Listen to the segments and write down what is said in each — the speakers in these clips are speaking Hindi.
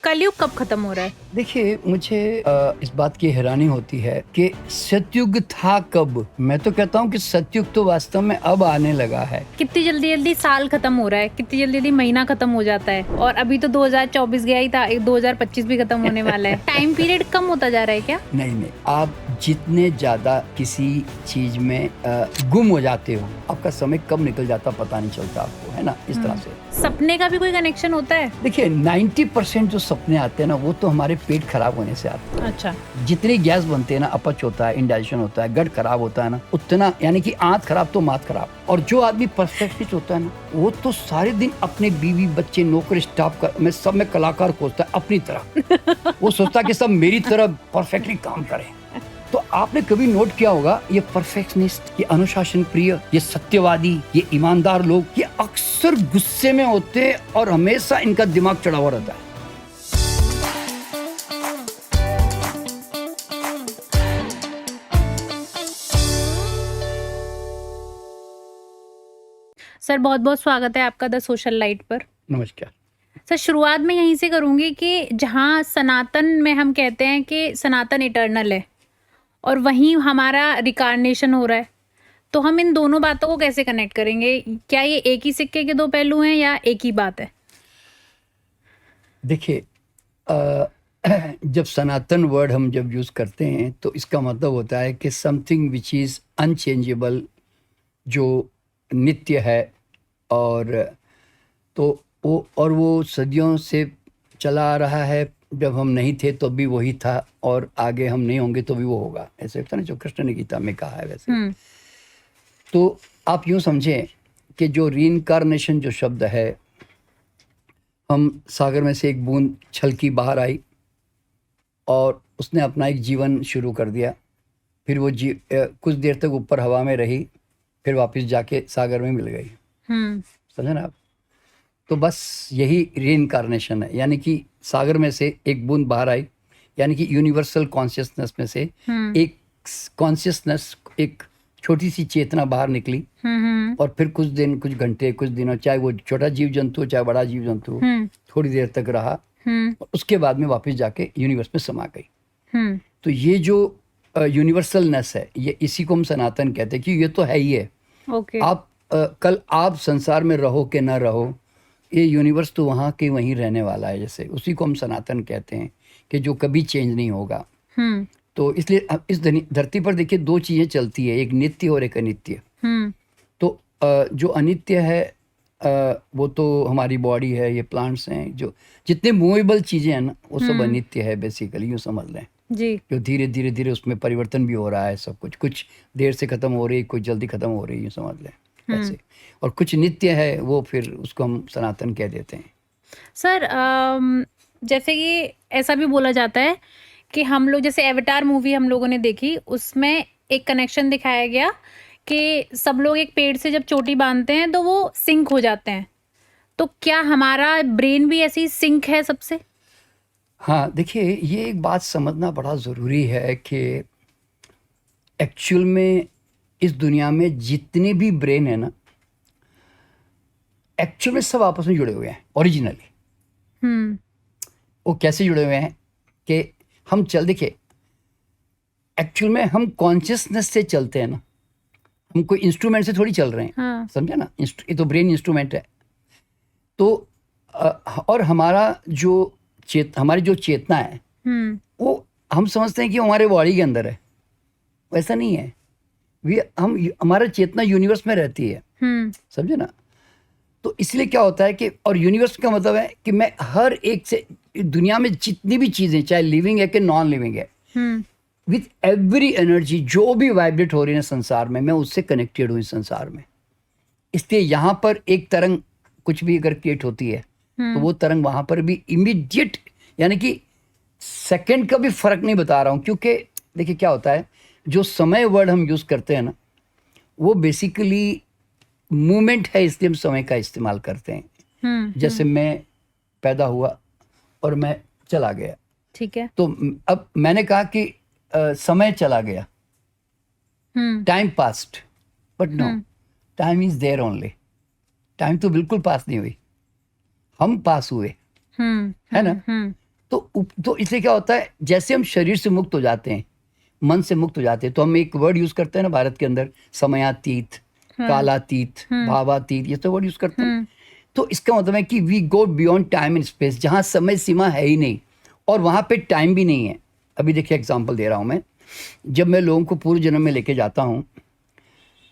कलयुग कब खत्म हो रहा है? देखिए, मुझे इस बात की हैरानी होती है कि सतयुग था कब। मैं तो कहता हूँ कि सतयुग तो वास्तव में अब आने लगा है। कितनी जल्दी जल्दी साल खत्म हो रहा है, कितनी जल्दी जल्दी महीना खत्म हो जाता है, और अभी तो 2024 गया ही था, 2025 भी खत्म होने वाला है। टाइम पीरियड कम होता जा रहा है क्या? नहीं, आप जितने ज्यादा किसी चीज में गुम हो जाते हो, आपका समय कब निकल जाता पता नहीं चलता आपको, है ना। इस तरह से सपने का भी कोई कनेक्शन होता है? देखिए, 90% जो सपने आते हैं ना, वो तो हमारे पेट खराब होने से आते हैं। अच्छा। जितनी गैस बनते हैं ना, अपच होता है, इंडाइजेशन होता है, गट खराब होता है ना, उतना, यानी कि आंत खराब तो मात खराब। और जो आदमी परफेक्शनिस्ट होता है ना, वो तो सारे दिन अपने बीवी बच्चे नौकर स्टाफ का में सब में कलाकार खोजता है अपनी तरह। वो सोचता है कि सब मेरी तरह परफेक्टली काम करें। तो आपने कभी नोट किया होगा, ये परफेक्शनिस्ट, ये अनुशासन प्रिय, ये सत्यवादी, ये ईमानदार लोग, ये अक्सर गुस्से में होते हैं और हमेशा इनका दिमाग चढ़ा हुआ रहता है। सर, बहुत बहुत स्वागत है आपका द सोशल लाइट पर। नमस्कार सर, शुरुआत में यहीं से करूंगी कि जहाँ सनातन में हम कहते हैं कि सनातन इटर्नल है और वहीं हमारा रिकारनेशन हो रहा है, तो हम इन दोनों बातों को कैसे कनेक्ट करेंगे? क्या ये एक ही सिक्के के दो पहलू हैं या एक ही बात है? देखिए, जब सनातन वर्ड हम जब यूज करते हैं तो इसका मतलब होता है कि समथिंग विच इज अनचेंजेबल, जो नित्य है, और तो वो सदियों से चला आ रहा है। जब हम नहीं थे तो भी वही था, और आगे हम नहीं होंगे तो भी वो होगा। ऐसे होता है ना, जो कृष्ण ने गीता में कहा है वैसे। तो आप यूं समझें कि जो रीइंकार्नेशन जो शब्द है, हम सागर में से एक बूंद छलकी बाहर आई और उसने अपना एक जीवन शुरू कर दिया। फिर वो कुछ देर तक ऊपर हवा में रही, फिर वापस जाके सागर में मिल गई। समझे ना आप? तो बस यही रीइंकार्नेशन है, यानी कि सागर में से एक बूंद बाहर आई, यानी कि यूनिवर्सल कॉन्शियसनेस में से एक कॉन्शियसनेस, एक छोटी सी चेतना बाहर निकली। और फिर कुछ दिन, कुछ घंटे, कुछ दिनों, चाहे वो छोटा जीव जंतु चाहे बड़ा जीव जंतु, थोड़ी देर तक रहा और उसके बाद में वापस जाके यूनिवर्स में समा गई। तो ये जो यूनिवर्सलनेस है, ये इसी को हम सनातन कहते हैं कि ये तो है ही है। आप कल आप संसार में रहो कि ना रहो, ये यूनिवर्स तो वहाँ के वहीं रहने वाला है। जैसे उसी को हम सनातन कहते हैं कि जो कभी चेंज नहीं होगा। तो इसलिए इस धरती पर देखिए, दो चीजें चलती है, एक नित्य और एक अनित्य। तो जो अनित्य है वो तो हमारी बॉडी है, ये प्लांट्स हैं, जो जितने मूवेबल चीजें हैं ना, वो सब अनित्य है बेसिकली, यूँ समझ लें जी। जो धीरे धीरे धीरे उसमें परिवर्तन भी हो रहा है। सब कुछ देर से खत्म हो रही है, कुछ जल्दी खत्म हो रही है, यूँ समझ लें ऐसे। और कुछ नित्य है, वो फिर उसको हम सनातन कह देते हैं। सर, जैसे कि ऐसा भी बोला जाता है कि हम लोग, जैसे एवटार मूवी हम लोगों ने देखी, उसमें एक कनेक्शन दिखाया गया कि सब लोग एक पेड़ से जब चोटी बांधते हैं तो वो सिंक हो जाते हैं। तो क्या हमारा ब्रेन भी ऐसी सिंक है सबसे? हाँ, देखिए, ये एक बात समझना बड़ा ज़रूरी है कि एक्चुअल में इस दुनिया में जितने भी ब्रेन है ना, एक्चुअल में सब आपस में जुड़े हुए हैं ओरिजिनली। वो कैसे जुड़े हुए हैं कि हम देखिए, एक्चुअल में हम कॉन्शियसनेस से चलते हैं ना, हम कोई इंस्ट्रूमेंट से थोड़ी चल रहे हैं। हाँ। समझे ना? ये तो ब्रेन इंस्ट्रूमेंट है। तो और हमारी जो चेतना है, वो हम समझते हैं कि हमारे बॉडी के अंदर है। वैसा नहीं है। हमारा चेतना यूनिवर्स में रहती है। समझे ना? तो इसलिए क्या होता है कि, और यूनिवर्स का मतलब है कि मैं हर एक से, दुनिया में जितनी भी चीजें, चाहे लिविंग है कि नॉन लिविंग है, विथ एवरी एनर्जी जो भी वाइब्रेट हो रही है संसार में, मैं उससे कनेक्टेड हूँ इस संसार में। इसलिए यहाँ पर एक तरंग कुछ भी अगर क्रिएट होती है तो वो तरंग वहां पर भी इमीडिएट, यानी कि सेकंड का भी फर्क नहीं बता रहा हूँ। क्योंकि देखिए क्या होता है, जो समय वर्ड हम यूज करते हैं ना, वो बेसिकली मूवमेंट है, इसलिए हम समय का इस्तेमाल करते हैं। जैसे मैं पैदा हुआ और मैं चला गया, ठीक है, तो अब मैंने कहा कि समय चला गया, time past, but no, time is there only. Time तो बिल्कुल पास नहीं हुई, हम पास हुए, है ना? तो इसलिए क्या होता है, जैसे हम शरीर से मुक्त हो जाते हैं, मन से मुक्त हो जाते हैं, तो हम एक वर्ड यूज करते हैं ना भारत के अंदर, समयातीत, कालातीत, भावातीत, ये तो वर्ड यूज करते हैं। तो इसका मतलब है कि we go beyond time and space, जहाँ समय सीमा है ही नहीं और वहाँ पे टाइम भी नहीं है। अभी देखिए एग्जांपल दे रहा हूँ मैं, जब मैं लोगों को पूर्व जन्म में लेके जाता हूँ,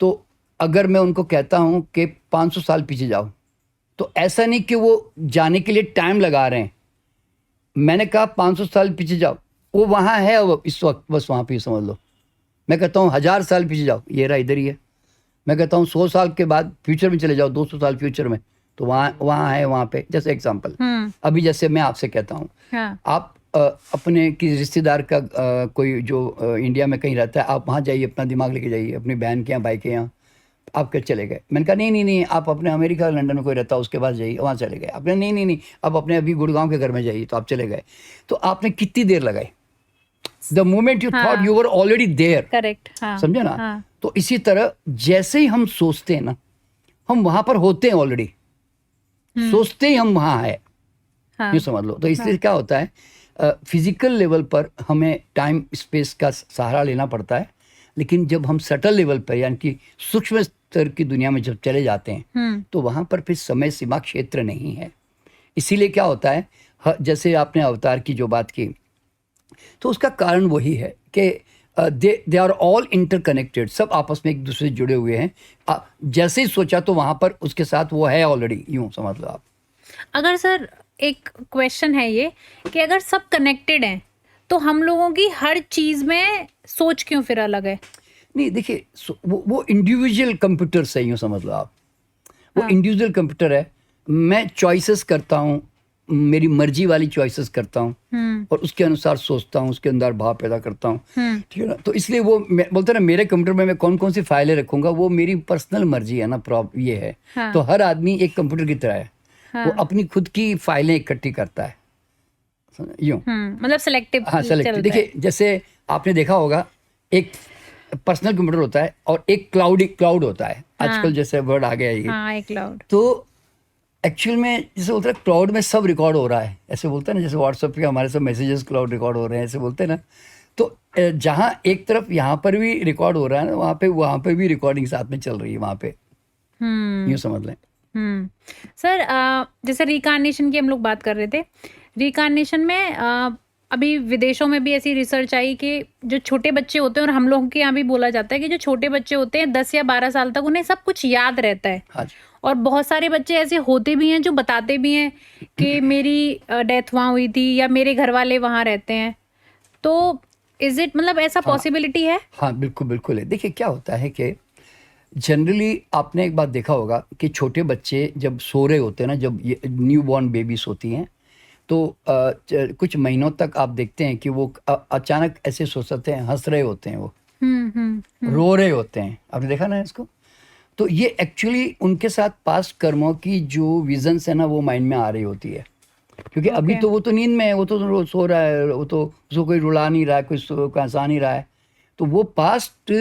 तो अगर मैं उनको कहता हूँ कि 500 साल पीछे जाओ, तो ऐसा नहीं कि वो जाने के लिए टाइम लगा रहे हैं। मैंने कहा 500 साल पीछे जाओ, वो वहाँ है वो इस वक्त, बस वहाँ पे समझ लो। मैं कहता हूँ 1000 साल पीछे जाओ, ये रहा इधर ही है। मैं कहता हूँ 100 साल के बाद फ्यूचर में चले जाओ, 200 साल फ्यूचर में, तो वहाँ है, वहाँ पे। जैसे एग्जांपल, अभी जैसे मैं आपसे कहता हूँ, आप अपने किसी रिश्तेदार का कोई जो इंडिया में कहीं रहता है, आप वहाँ जाइए, अपना दिमाग लेके जाइए, अपनी बहन के यहाँ, भाई के यहाँ, आप क्या चले गए। मैंने कहा नहीं, आप अपने अमेरिका लंदन में कोई रहता है उसके पास जाइए, वहाँ चले गए। आपने नहीं, आप अपने अभी गुड़गांव के घर में जाइए, तो आप चले गए। तो आपने कितनी देर लगाई? The moment you thought you were already there. Correct, समझे ना? तो इसी तरह जैसे ही हम सोचते हैं ना, हम वहां पर होते हैं ऑलरेडी, सोचते ही हम वहां है, ये समझ लो। तो इसलिए क्या होता है, फिजिकल लेवल पर हमें टाइम स्पेस का सहारा लेना पड़ता है, लेकिन जब हम सटल लेवल पर यानी कि सूक्ष्म स्तर की दुनिया में जब चले जाते हैं, तो वहां पर फिर समय सीमा क्षेत्र नहीं है। इसीलिए क्या होता है, जैसे आपने अवतार की जो बात की, तो उसका कारण वही है कि दे आर ऑल इंटरकनेक्टेड, सब आपस में एक दूसरे से जुड़े हुए हैं। जैसे ही सोचा तो वहां पर उसके साथ वो है ऑलरेडी, यूं समझ लो आप। अगर सर एक क्वेश्चन है ये कि अगर सब कनेक्टेड हैं, तो हम लोगों की हर चीज में सोच क्यों फिर अलग है? नहीं देखिए, वो इंडिविजुअल कंप्यूटर से, यूं समझ लो आप, वो इंडिविजुअल कंप्यूटर है। मैं चॉइसेस करता हूँ, मेरी मर्जी वाली चॉइसेस करता हूँ और उसके अनुसार सोचता हूँ, उसके अंदर भाव पैदा करता हूँ, ठीक है ना। तो इसलिए वो बोलते हैं ना, मेरे कंप्यूटर में मैं कौन कौन सी फाइलें रखूंगा, वो मेरी पर्सनल मर्जी है ना, ये है। तो हर आदमी एक कंप्यूटर की तरह है, वो अपनी खुद की फाइलें इकट्ठी करता है, यूं। मतलब सेलेक्टिव। हाँ, सेलेक्टिव। देखिए, जैसे आपने देखा होगा, एक पर्सनल कंप्यूटर होता है और एक क्लाउड होता है। आजकल जैसे वर्ड आ गया ये, क्लाउड। तो एक्चुअल में जैसे बोलते हैं क्लाउड में सब रिकॉर्ड हो रहा है, ऐसे बोलते हैं ना, जैसे व्हाट्सएप पे हमारे सब मैसेजेस क्लाउड रिकॉर्ड हो रहे हैं, ऐसे बोलते हैं ना। तो जहाँ एक तरफ यहाँ पर भी रिकॉर्ड हो रहा है ना, वहाँ पे भी रिकॉर्डिंग साथ में चल रही है, वहाँ पे, यूँ समझ लें। सर, जैसे रिकार्नेशन की हम लोग बात कर रहे थे, रिकार्नेशन में अभी विदेशों में भी ऐसी रिसर्च आई कि जो छोटे बच्चे होते हैं, और हम लोगों के यहाँ भी बोला जाता है कि जो छोटे बच्चे होते हैं 10 या 12 साल तक उन्हें सब कुछ याद रहता है। हाँ, और बहुत सारे बच्चे ऐसे होते भी हैं जो बताते भी हैं कि मेरी डेथ वहाँ हुई थी या मेरे घर वाले वहाँ रहते हैं। तो इज इट, मतलब ऐसा पॉसिबिलिटी है? हाँ, बिल्कुल है। देखिए क्या होता है कि जनरली आपने एक बात देखा होगा कि छोटे बच्चे जब सो रहे होते हैं ना, जब ये न्यू बॉर्न बेबीज होती हैं, तो कुछ महीनों तक आप देखते हैं कि वो अचानक ऐसे सो सकते हैं, हंस रहे होते हैं, वो रो रहे होते हैं। आपने देखा ना इसको? तो ये एक्चुअली उनके साथ पास्ट कर्मों की जो विजन्स है ना, वो माइंड में आ रही होती है, क्योंकि अभी तो वो तो नींद में है, वो तो सो रहा है, वो तो उसको कोई रुला नहीं रहा है, कोई हंसा नहीं रहा है। तो वो पास्ट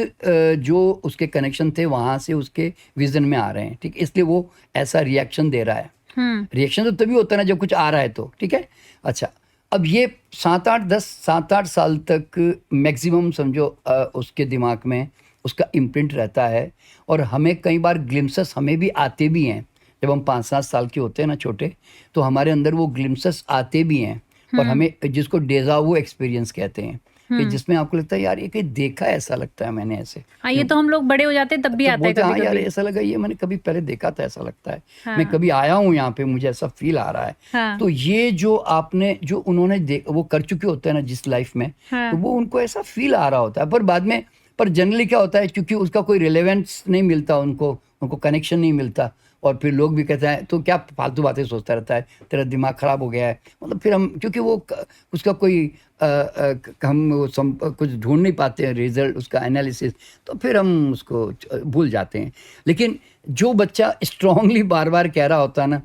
जो उसके कनेक्शन थे वहाँ से उसके विजन में आ रहे हैं, ठीक है, इसलिए वो ऐसा रिएक्शन दे रहा है। रिएक्शन तो तभी होता है ना जब कुछ आ रहा है, तो ठीक है। अच्छा, अब ये 7-8 साल तक मैक्सिमम समझो उसके दिमाग में उसका इम्प्रिंट रहता है, और हमें कई बार ग्लिम्सेस हमें भी आते भी हैं। जब हम 5-7 साल के होते हैं ना, छोटे, तो हमारे अंदर वो ग्लिम्सेस आते भी हैं, और हमें, जिसको डेजा वू एक्सपीरियंस कहते हैं, कि जिसमें आपको लगता है यार ये कहीं देखा ऐसा लगता है मैंने ऐसे। हाँ, ये तो हम लोग बड़े हो जाते हैं तब भी आता है कभी कभी। यार ऐसा लगा, ये मैंने कभी पहले देखा था, ऐसा लगता है। मैं कभी आया हूँ यहाँ पे, मुझे ऐसा फील आ रहा है। तो ये जो आपने, जो उन्होंने वो कर चुके होते हैं ना जिस लाइफ में, तो वो उनको ऐसा फील आ रहा होता है। पर बाद में, पर जनरली क्या होता है, क्योंकि उसका कोई रिलेवेंस नहीं मिलता उनको कनेक्शन नहीं मिलता, और फिर लोग भी कहते हैं तो क्या फालतू बातें सोचता रहता है, तेरा दिमाग खराब हो गया है। मतलब फिर हम, क्योंकि वो उसका कोई हम कुछ ढूंढ नहीं पाते हैं रिजल्ट, उसका एनालिसिस, तो फिर हम उसको भूल जाते हैं। लेकिन जो बच्चा स्ट्रांगली बार बार कह रहा होता है ना,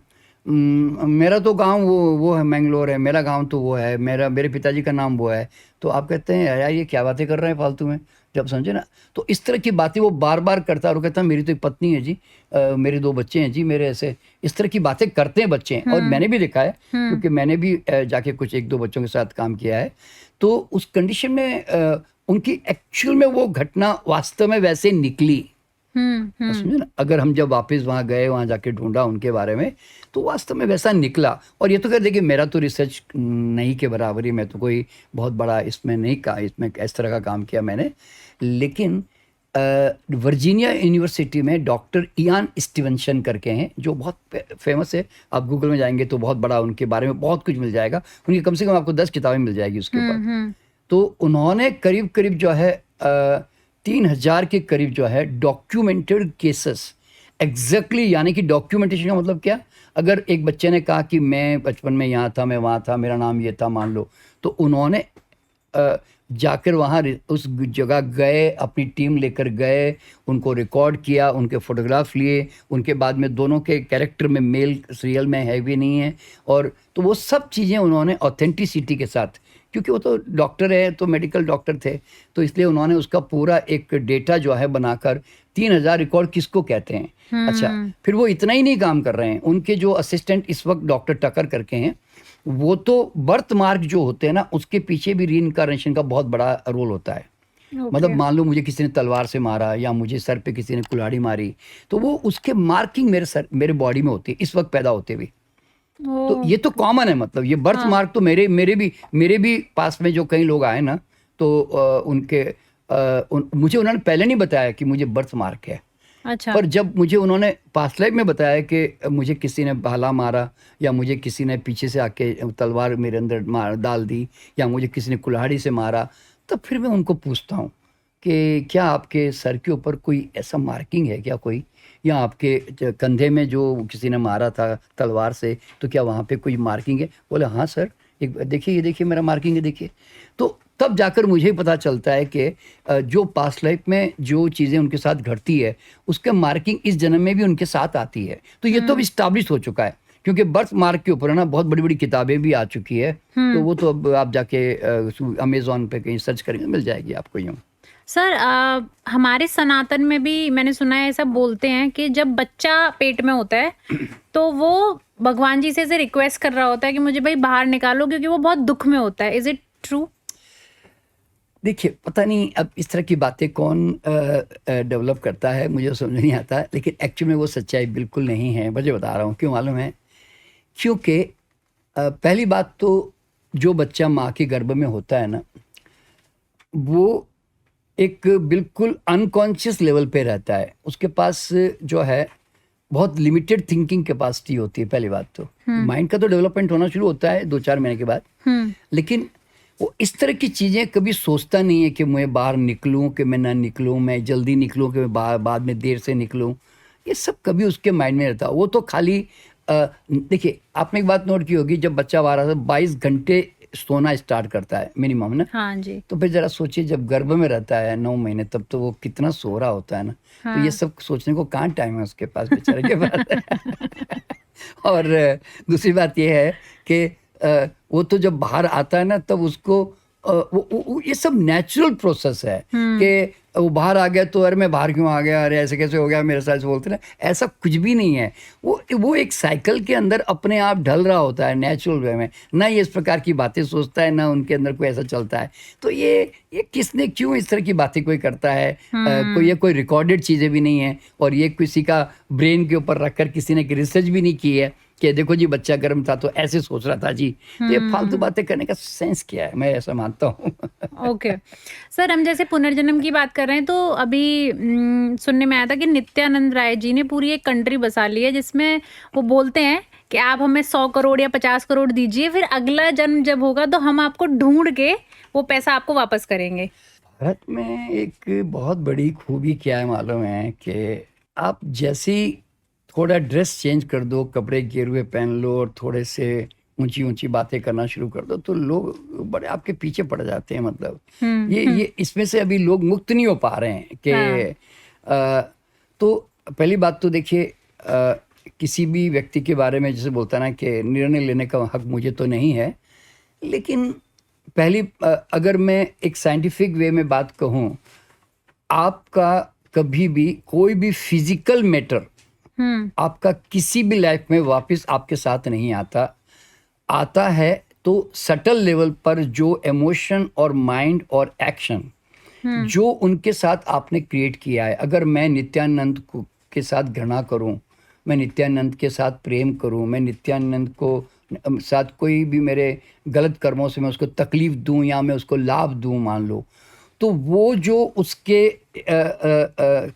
मेरा तो गांव वो है, मैंगलोर है, मेरा गांव तो वो है, मेरे पिताजी का नाम वो है। तो आप कहते हैं यार ये क्या बातें कर रहे हैं फालतू में, जब समझे ना। तो इस तरह की बातें वो बार बार करता है, और कहता है मेरी तो एक पत्नी है जी, मेरे 2 बच्चे हैं जी, मेरे ऐसे इस तरह की बातें करते हैं बच्चे हैं। और मैंने भी देखा है, क्योंकि मैंने भी जाके कुछ 1-2 बच्चों के साथ काम किया है। तो उस कंडीशन में उनकी एक्चुअल में वो घटना वास्तव में वैसे निकली, समझे ना। अगर हम जब वापस वहाँ गए, वहाँ जाके ढूंढा उनके बारे में, तो वास्तव में वैसा निकला। और ये तो कह देखिए मेरा तो रिसर्च नहीं के बराबर ही, मैं तो कोई बहुत बड़ा इसमें नहीं का इसमें इस तरह का काम किया मैंने। लेकिन वर्जीनिया यूनिवर्सिटी में डॉक्टर इयान स्टीवनसन करके हैं, जो बहुत फेमस है। आप गूगल में जाएंगे तो बहुत बड़ा उनके बारे में बहुत कुछ मिल जाएगा। उनकी कम से कम आपको 10 किताबें मिल जाएगी उसके ऊपर। तो उन्होंने करीब करीब जो है 3000 के करीब जो है डॉक्यूमेंटेड केसेस, एग्जैक्टली, यानी कि डॉक्यूमेंटेशन का मतलब क्या, अगर एक बच्चे ने कहा कि मैं बचपन में यहाँ था, मैं वहाँ था, मेरा नाम ये था, मान लो, तो उन्होंने जाकर वहाँ उस जगह गए, अपनी टीम लेकर गए, उनको रिकॉर्ड किया, उनके फोटोग्राफ लिए, उनके बाद में दोनों के कैरेक्टर में मेल रियल में है भी नहीं है, और तो वो सब चीज़ें उन्होंने ऑथेंटिसिटी के साथ, क्योंकि वो तो डॉक्टर है, तो मेडिकल डॉक्टर थे, तो इसलिए उन्होंने उसका पूरा एक डेटा जो है बनाकर 3000 रिकॉर्ड किसको कहते हैं। अच्छा, फिर वो इतना ही नहीं काम कर रहे हैं, उनके जो असिस्टेंट इस वक्त डॉक्टर टकर करके हैं, वो तो बर्थ मार्क जो होते हैं ना, उसके पीछे भी रीइंकार्नेशन का बहुत बड़ा रोल होता है। मतलब मान लो मुझे किसी ने तलवार से मारा, या मुझे सर पे किसी ने कुल्हाड़ी मारी, तो वो उसके मार्किंग मेरे बॉडी में होती है इस वक्त पैदा होते भी। तो ये तो कॉमन है, मतलब ये बर्थ मार्क तो मेरे भी पास में जो कई लोग आए ना, तो मुझे उन्होंने पहले नहीं बताया कि मुझे बर्थ मार्क है। अच्छा। पर जब मुझे उन्होंने पास्ट लाइफ में बताया कि मुझे किसी ने भाला मारा, या मुझे किसी ने पीछे से आके तलवार मेरे अंदर डाल दी, या मुझे किसी ने कुल्हाड़ी से मारा, तब फिर मैं उनको पूछता हूँ कि क्या आपके सर के ऊपर कोई ऐसा मार्किंग है क्या कोई, या आपके कंधे में जो किसी ने मारा था तलवार से, तो क्या वहाँ पे कोई मार्किंग है। बोले हाँ सर, एक देखिए, ये देखिए मेरा मार्किंग है, देखिए। तो तब जाकर मुझे पता चलता है कि जो पास्ट लाइफ में जो चीज़ें उनके साथ घटती है, उसके मार्किंग इस जन्म में भी उनके साथ आती है। तो ये तो अब इस्टाब्लिश हो चुका है, क्योंकि बर्थ मार्क के ऊपर ना बहुत बड़ी बड़ी किताबें भी आ चुकी है। तो वो तो अब आप जाके अमेजोन पे कहीं सर्च करेंगे, मिल जाएगी आपको यूँ। सर हमारे सनातन में भी मैंने सुना है, ऐसा बोलते हैं कि जब बच्चा पेट में होता है तो वो भगवान जी से ऐसे रिक्वेस्ट कर रहा होता है कि मुझे भाई बाहर निकालो, क्योंकि वो बहुत दुख में होता है। Is it true? देखिए, पता नहीं अब इस तरह की बातें कौन डेवलप करता है, मुझे समझ नहीं आता, लेकिन एक्चुअली में वो सच्चाई बिल्कुल नहीं है। मुझे बता रहा हूँ क्यों मालूम है, क्योंकि पहली बात तो जो बच्चा माँ के गर्भ में होता है ना, वो एक बिल्कुल अनकॉन्शियस लेवल पे रहता है। उसके पास जो है बहुत लिमिटेड थिंकिंग कैपेसिटी होती है। पहली बात तो माइंड का तो डेवलपमेंट होना शुरू होता है 2-4 महीने के बाद, लेकिन वो इस तरह की चीज़ें कभी सोचता नहीं है कि मैं बाहर निकलूं, कि मैं ना निकलूं, मैं जल्दी निकलूं, कि मैं बाद में देर से निकलूं। ये सब कभी उसके माइंड में रहता। वो तो खाली देखिए, आपने एक बात नोट की होगी, जब बच्चा 22 घंटे सोना स्टार्ट करता है मिनिमम ना। हाँ जी। तो फिर जरा सोचिए, जब गर्भ में रहता है 9 महीने, तब तो वो कितना सो रहा होता है ना। हाँ। तो ये सब सोचने को कहाँ टाइम है उसके पास, बेचारे के पास। और दूसरी बात ये है कि वो तो जब बाहर आता है ना, तब उसको वो ये सब नेचुरल प्रोसेस है कि वो बाहर आ गया तो अरे मैं बाहर क्यों आ गया, अरे ऐसे कैसे हो गया मेरे साथ, बोलते ना, ऐसा कुछ भी नहीं है। वो एक साइकिल के अंदर अपने आप ढल रहा होता है नेचुरल वे में, ना ये इस प्रकार की बातें सोचता है, ना उनके अंदर कोई ऐसा चलता है। तो ये किसने क्यों इस तरह की बातें कोई करता है, कोई रिकॉर्डेड चीज़ें भी नहीं है, और ये किसी का ब्रेन के ऊपर रखकर किसी ने रिसर्च भी नहीं की है कि देखो जी बच्चा गर्म था तो ऐसे सोच रहा था जी। तो ये फालतू बातें करने का सेंस क्या है, मैं ऐसा मानता हूँ। ओके सर, हम जैसे पुनर्जन्म की बात कर रहे हैं, तो अभी सुनने में आया था कि नित्यानंद राय जी ने पूरी एक कंट्री बसा ली है, जिसमें वो बोलते हैं कि आप हमें 100 करोड़ या 50 करोड़ दीजिए, फिर अगला जन्म जब होगा तो हम आपको ढूंढ के वो पैसा आपको वापस करेंगे। भारत में एक बहुत बड़ी खूबी क्या है मालूम है, कि आप जैसी थोड़ा ड्रेस चेंज कर दो, कपड़े गिरुए पहन लो, और थोड़े से ऊंची ऊंची बातें करना शुरू कर दो, तो लोग बड़े आपके पीछे पड़ जाते हैं। मतलब ये इसमें से अभी लोग मुक्त नहीं हो पा रहे हैं कि तो पहली बात तो देखिए, किसी भी व्यक्ति के बारे में जैसे बोलता है ना कि निर्णय लेने का हक मुझे तो नहीं है, लेकिन अगर मैं एक साइंटिफिक वे में बात कहूँ, आपका कभी भी कोई भी फिजिकल मैटर आपका किसी भी लाइफ में वापस आपके साथ नहीं आता है तो सटल लेवल पर जो इमोशन और माइंड और एक्शन जो उनके साथ आपने क्रिएट किया है। अगर मैं नित्यानंद के साथ घृणा करूं, मैं नित्यानंद के साथ प्रेम करूं, मैं नित्यानंद को साथ कोई भी मेरे गलत कर्मों से मैं उसको तकलीफ दूं या मैं उसको लाभ दूं मान लो, तो वो जो उसके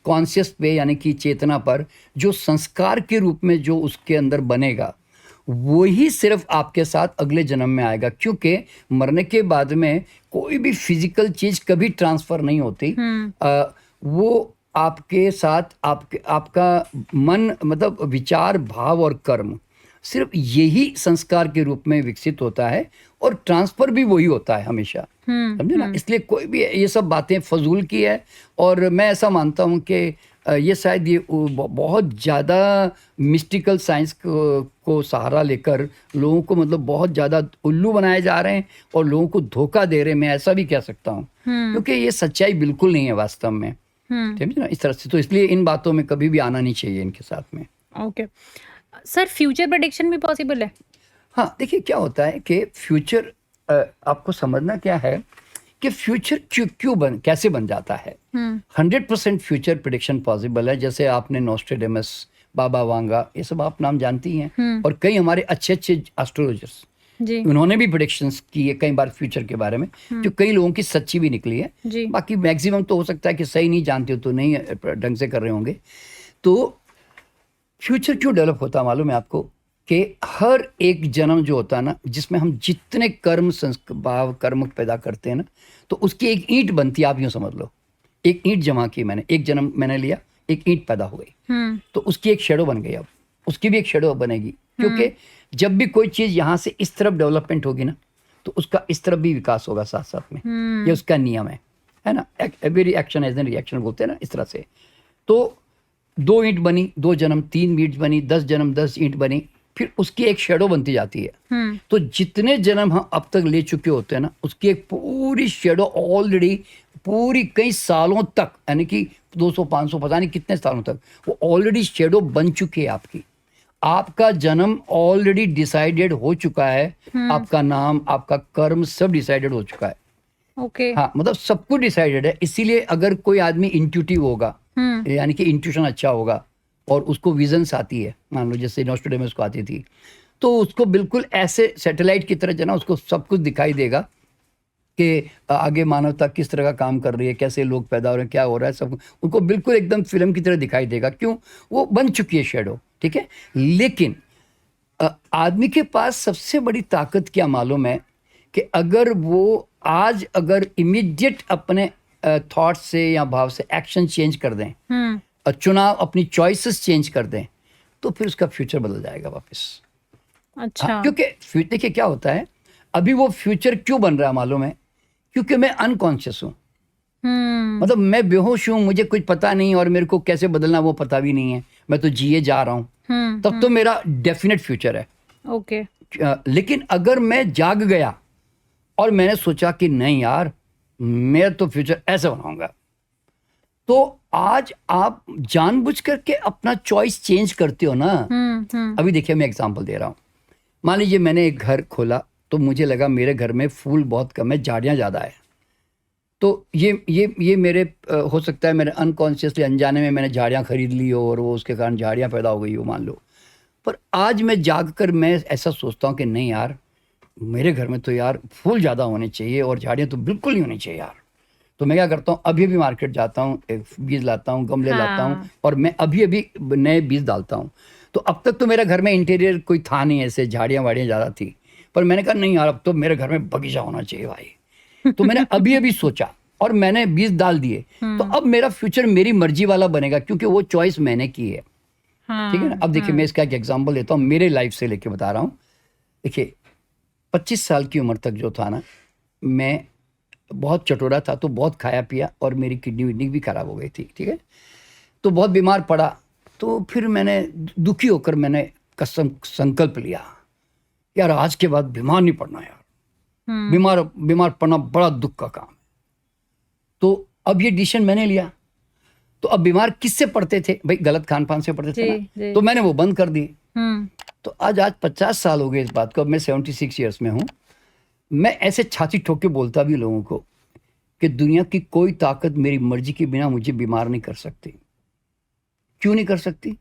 कॉन्शियस पे यानी कि चेतना पर जो संस्कार के रूप में जो उसके अंदर बनेगा वही सिर्फ आपके साथ अगले जन्म में आएगा, क्योंकि मरने के बाद में कोई भी फिजिकल चीज कभी ट्रांसफर नहीं होती। वो आपके साथ आपका मन मतलब विचार भाव और कर्म सिर्फ यही संस्कार के रूप में विकसित होता है और ट्रांसफर भी वही होता है हमेशा, समझे ना। इसलिए कोई भी ये सब बातें फजूल की है और मैं ऐसा मानता हूँ कि ये शायद ये बहुत ज़्यादा मिस्टिकल साइंस को सहारा लेकर लोगों को मतलब बहुत ज़्यादा उल्लू बनाए जा रहे हैं और लोगों को धोखा दे रहे हैं, मैं ऐसा भी कह सकता हूँ, क्योंकि ये सच्चाई बिल्कुल नहीं है वास्तव में, समझे ना, इस तरह से। तो इसलिए इन बातों में कभी भी आना नहीं चाहिए इनके साथ में। ओके सर, फ्यूचर प्रेडिक्शन भी पॉसिबल है? हाँ, देखिए क्या होता है कि फ्यूचर आपको समझना क्या है कि फ्यूचर कैसे बन जाता है। 100% फ्यूचर प्रेडिक्शन पॉसिबल है। जैसे आपने नोस्ट्रेडेमस, बाबा वांगा, ये सब आप नाम जानती हैं, और कई हमारे अच्छे एस्ट्रोलॉजर्स जी, उन्होंने भी प्रेडिक्शंस की है कई बार फ्यूचर के बारे में, जो कई लोगों की सच्ची भी निकली है जी। बाकी मैक्सिमम तो हो सकता है कि सही नहीं जानते हो तो नहीं ढंग से कर रहे होंगे। तो फ्यूचर क्यों डेवलप होता है मालूम है आपको कि हर एक जन्म जो होता है ना, जिसमें हम जितने भाव कर्म पैदा करते हैं ना, तो उसकी एक ईंट बनती है। आप यूँ समझ लो, एक ईंट जमा की मैंने, एक जन्म मैंने लिया, एक ईंट पैदा हो गई, तो उसकी एक शेडो बन गई। अब उसकी भी एक शेडो बनेगी, क्योंकि जब भी कोई चीज़ यहाँ से इस तरफ डेवलपमेंट होगी ना, तो उसका इस तरफ भी विकास होगा साथ साथ में। ये उसका नियम है ना। Every action has an reaction बोलते हैं ना, इस तरह से। तो 2 ईंट बनी, 2 जन्म 3 ईंट बनी, 10 जन्म 10 ईंट बनी, फिर उसकी एक शेडो बनती जाती है। तो जितने जन्म हम अब तक ले चुके होते हैं ना, उसकी एक पूरी शेडो ऑलरेडी पूरी कई सालों तक, यानी कि 200 500 पता नहीं कितने सालों तक वो ऑलरेडी शेडो बन चुकी है आपकी। आपका जन्म ऑलरेडी डिसाइडेड हो चुका है, आपका नाम, आपका कर्म सब डिसाइडेड हो चुका है। ओके हाँ, मतलब सब कुछ डिसाइडेड है। इसीलिए अगर कोई आदमी इंट्यूटिव होगा, यानी कि इंट्यूशन अच्छा होगा और उसको विजन्स आती है, मान लो जैसे नॉस्ट्रेडेमस को आती थी, तो उसको बिल्कुल ऐसे सैटेलाइट की तरह जो ना उसको सब कुछ दिखाई देगा कि आगे मानवता किस तरह का काम कर रही है, कैसे लोग पैदा हो रहे हैं, क्या हो रहा है, सब उनको बिल्कुल एकदम फिल्म की तरह दिखाई देगा। क्यों? वो बन चुकी है शेडो, ठीक है। लेकिन आदमी के पास सबसे बड़ी ताकत क्या मालूम है कि अगर वो आज अगर इमीडिएट अपने थॉट से या भाव से एक्शन चेंज कर दें, चुनाव अपनी चॉइसेस चेंज कर दें, तो फिर उसका फ्यूचर बदल जाएगा वापस। अच्छा। क्योंकि देखिए क्या होता है, अभी वो फ्यूचर क्यों बन रहा है मालूम है? क्योंकि मैं अनकॉन्शियस हूँ, मतलब मैं बेहोश हूँ, मुझे कुछ पता नहीं और मेरे को कैसे बदलना वो पता भी नहीं है, मैं तो जिए जा रहा हूँ, तब तो मेरा डेफिनेट फ्यूचर है। ओके। लेकिन अगर मैं जाग गया और मैंने सोचा कि नहीं यार, मैं तो फ्यूचर ऐसे बनाऊंगा, तो आज आप जानबूझ करके अपना चॉइस चेंज करते हो ना। अभी देखिए मैं एग्जांपल दे रहा हूँ। मान लीजिए मैंने एक घर खोला, तो मुझे लगा मेरे घर में फूल बहुत कम है, झाड़ियाँ ज़्यादा है, तो ये मेरे हो सकता है मेरे अनकॉन्शियसली अनजाने में मैंने झाड़ियाँ खरीद ली हो और वो उसके कारण झाड़ियाँ पैदा हो गई हो मान लो। पर आज मैं जाग कर मैं ऐसा सोचता हूँ कि नहीं यार, मेरे घर में तो यार फूल ज़्यादा होने चाहिए और झाड़ियाँ तो बिल्कुल नहीं होनी चाहिए यार। तो मैं क्या करता हूँ, अभी भी मार्केट जाता हूँ, एक बीज लाता हूँ, गमले लाता हूँ और मैं अभी नए बीज डालता हूँ। तो अब तक तो मेरे घर में इंटीरियर कोई था नहीं, ऐसे झाड़ियाँ वाड़ियाँ ज़्यादा थी, पर मैंने कहा नहीं यार, अब तो मेरे घर में बगीचा होना चाहिए भाई। तो मैंने अभी सोचा और मैंने बीज डाल दिए, तो अब मेरा फ्यूचर मेरी मर्जी वाला बनेगा, क्योंकि वो चॉइस मैंने की है। ठीक है ना। अब देखिए मैं इसका एक एग्जाम्पल देता हूँ, मेरे लाइफ से लेके बता रहा हूँ। देखिए 25 साल की उम्र तक जो था ना, मैं बहुत चटोरा था, तो बहुत खाया पिया और मेरी किडनी विडनी भी खराब हो गई थी, ठीक है। तो बहुत बीमार पड़ा, तो फिर मैंने दुखी होकर मैंने कसम संकल्प लिया, यार आज के बाद बीमार नहीं पड़ना यार, बीमार पड़ना बड़ा दुख का काम है। तो अब ये डिसीजन मैंने लिया। तो अब बीमार किससे पड़ते थे भाई, गलत खान पान से पड़ते थे ना, तो मैंने वो बंद कर दी। तो आज 50 साल हो गए इस बात को, अब मैं 76 ईयर्स में हूँ। मैं ऐसे छाती ठोक के बोलता भी लोगों को कि दुनिया की कोई ताकत मेरी मर्जी के बिना मुझे बीमार नहीं कर सकती। क्यों नहीं कर सकती?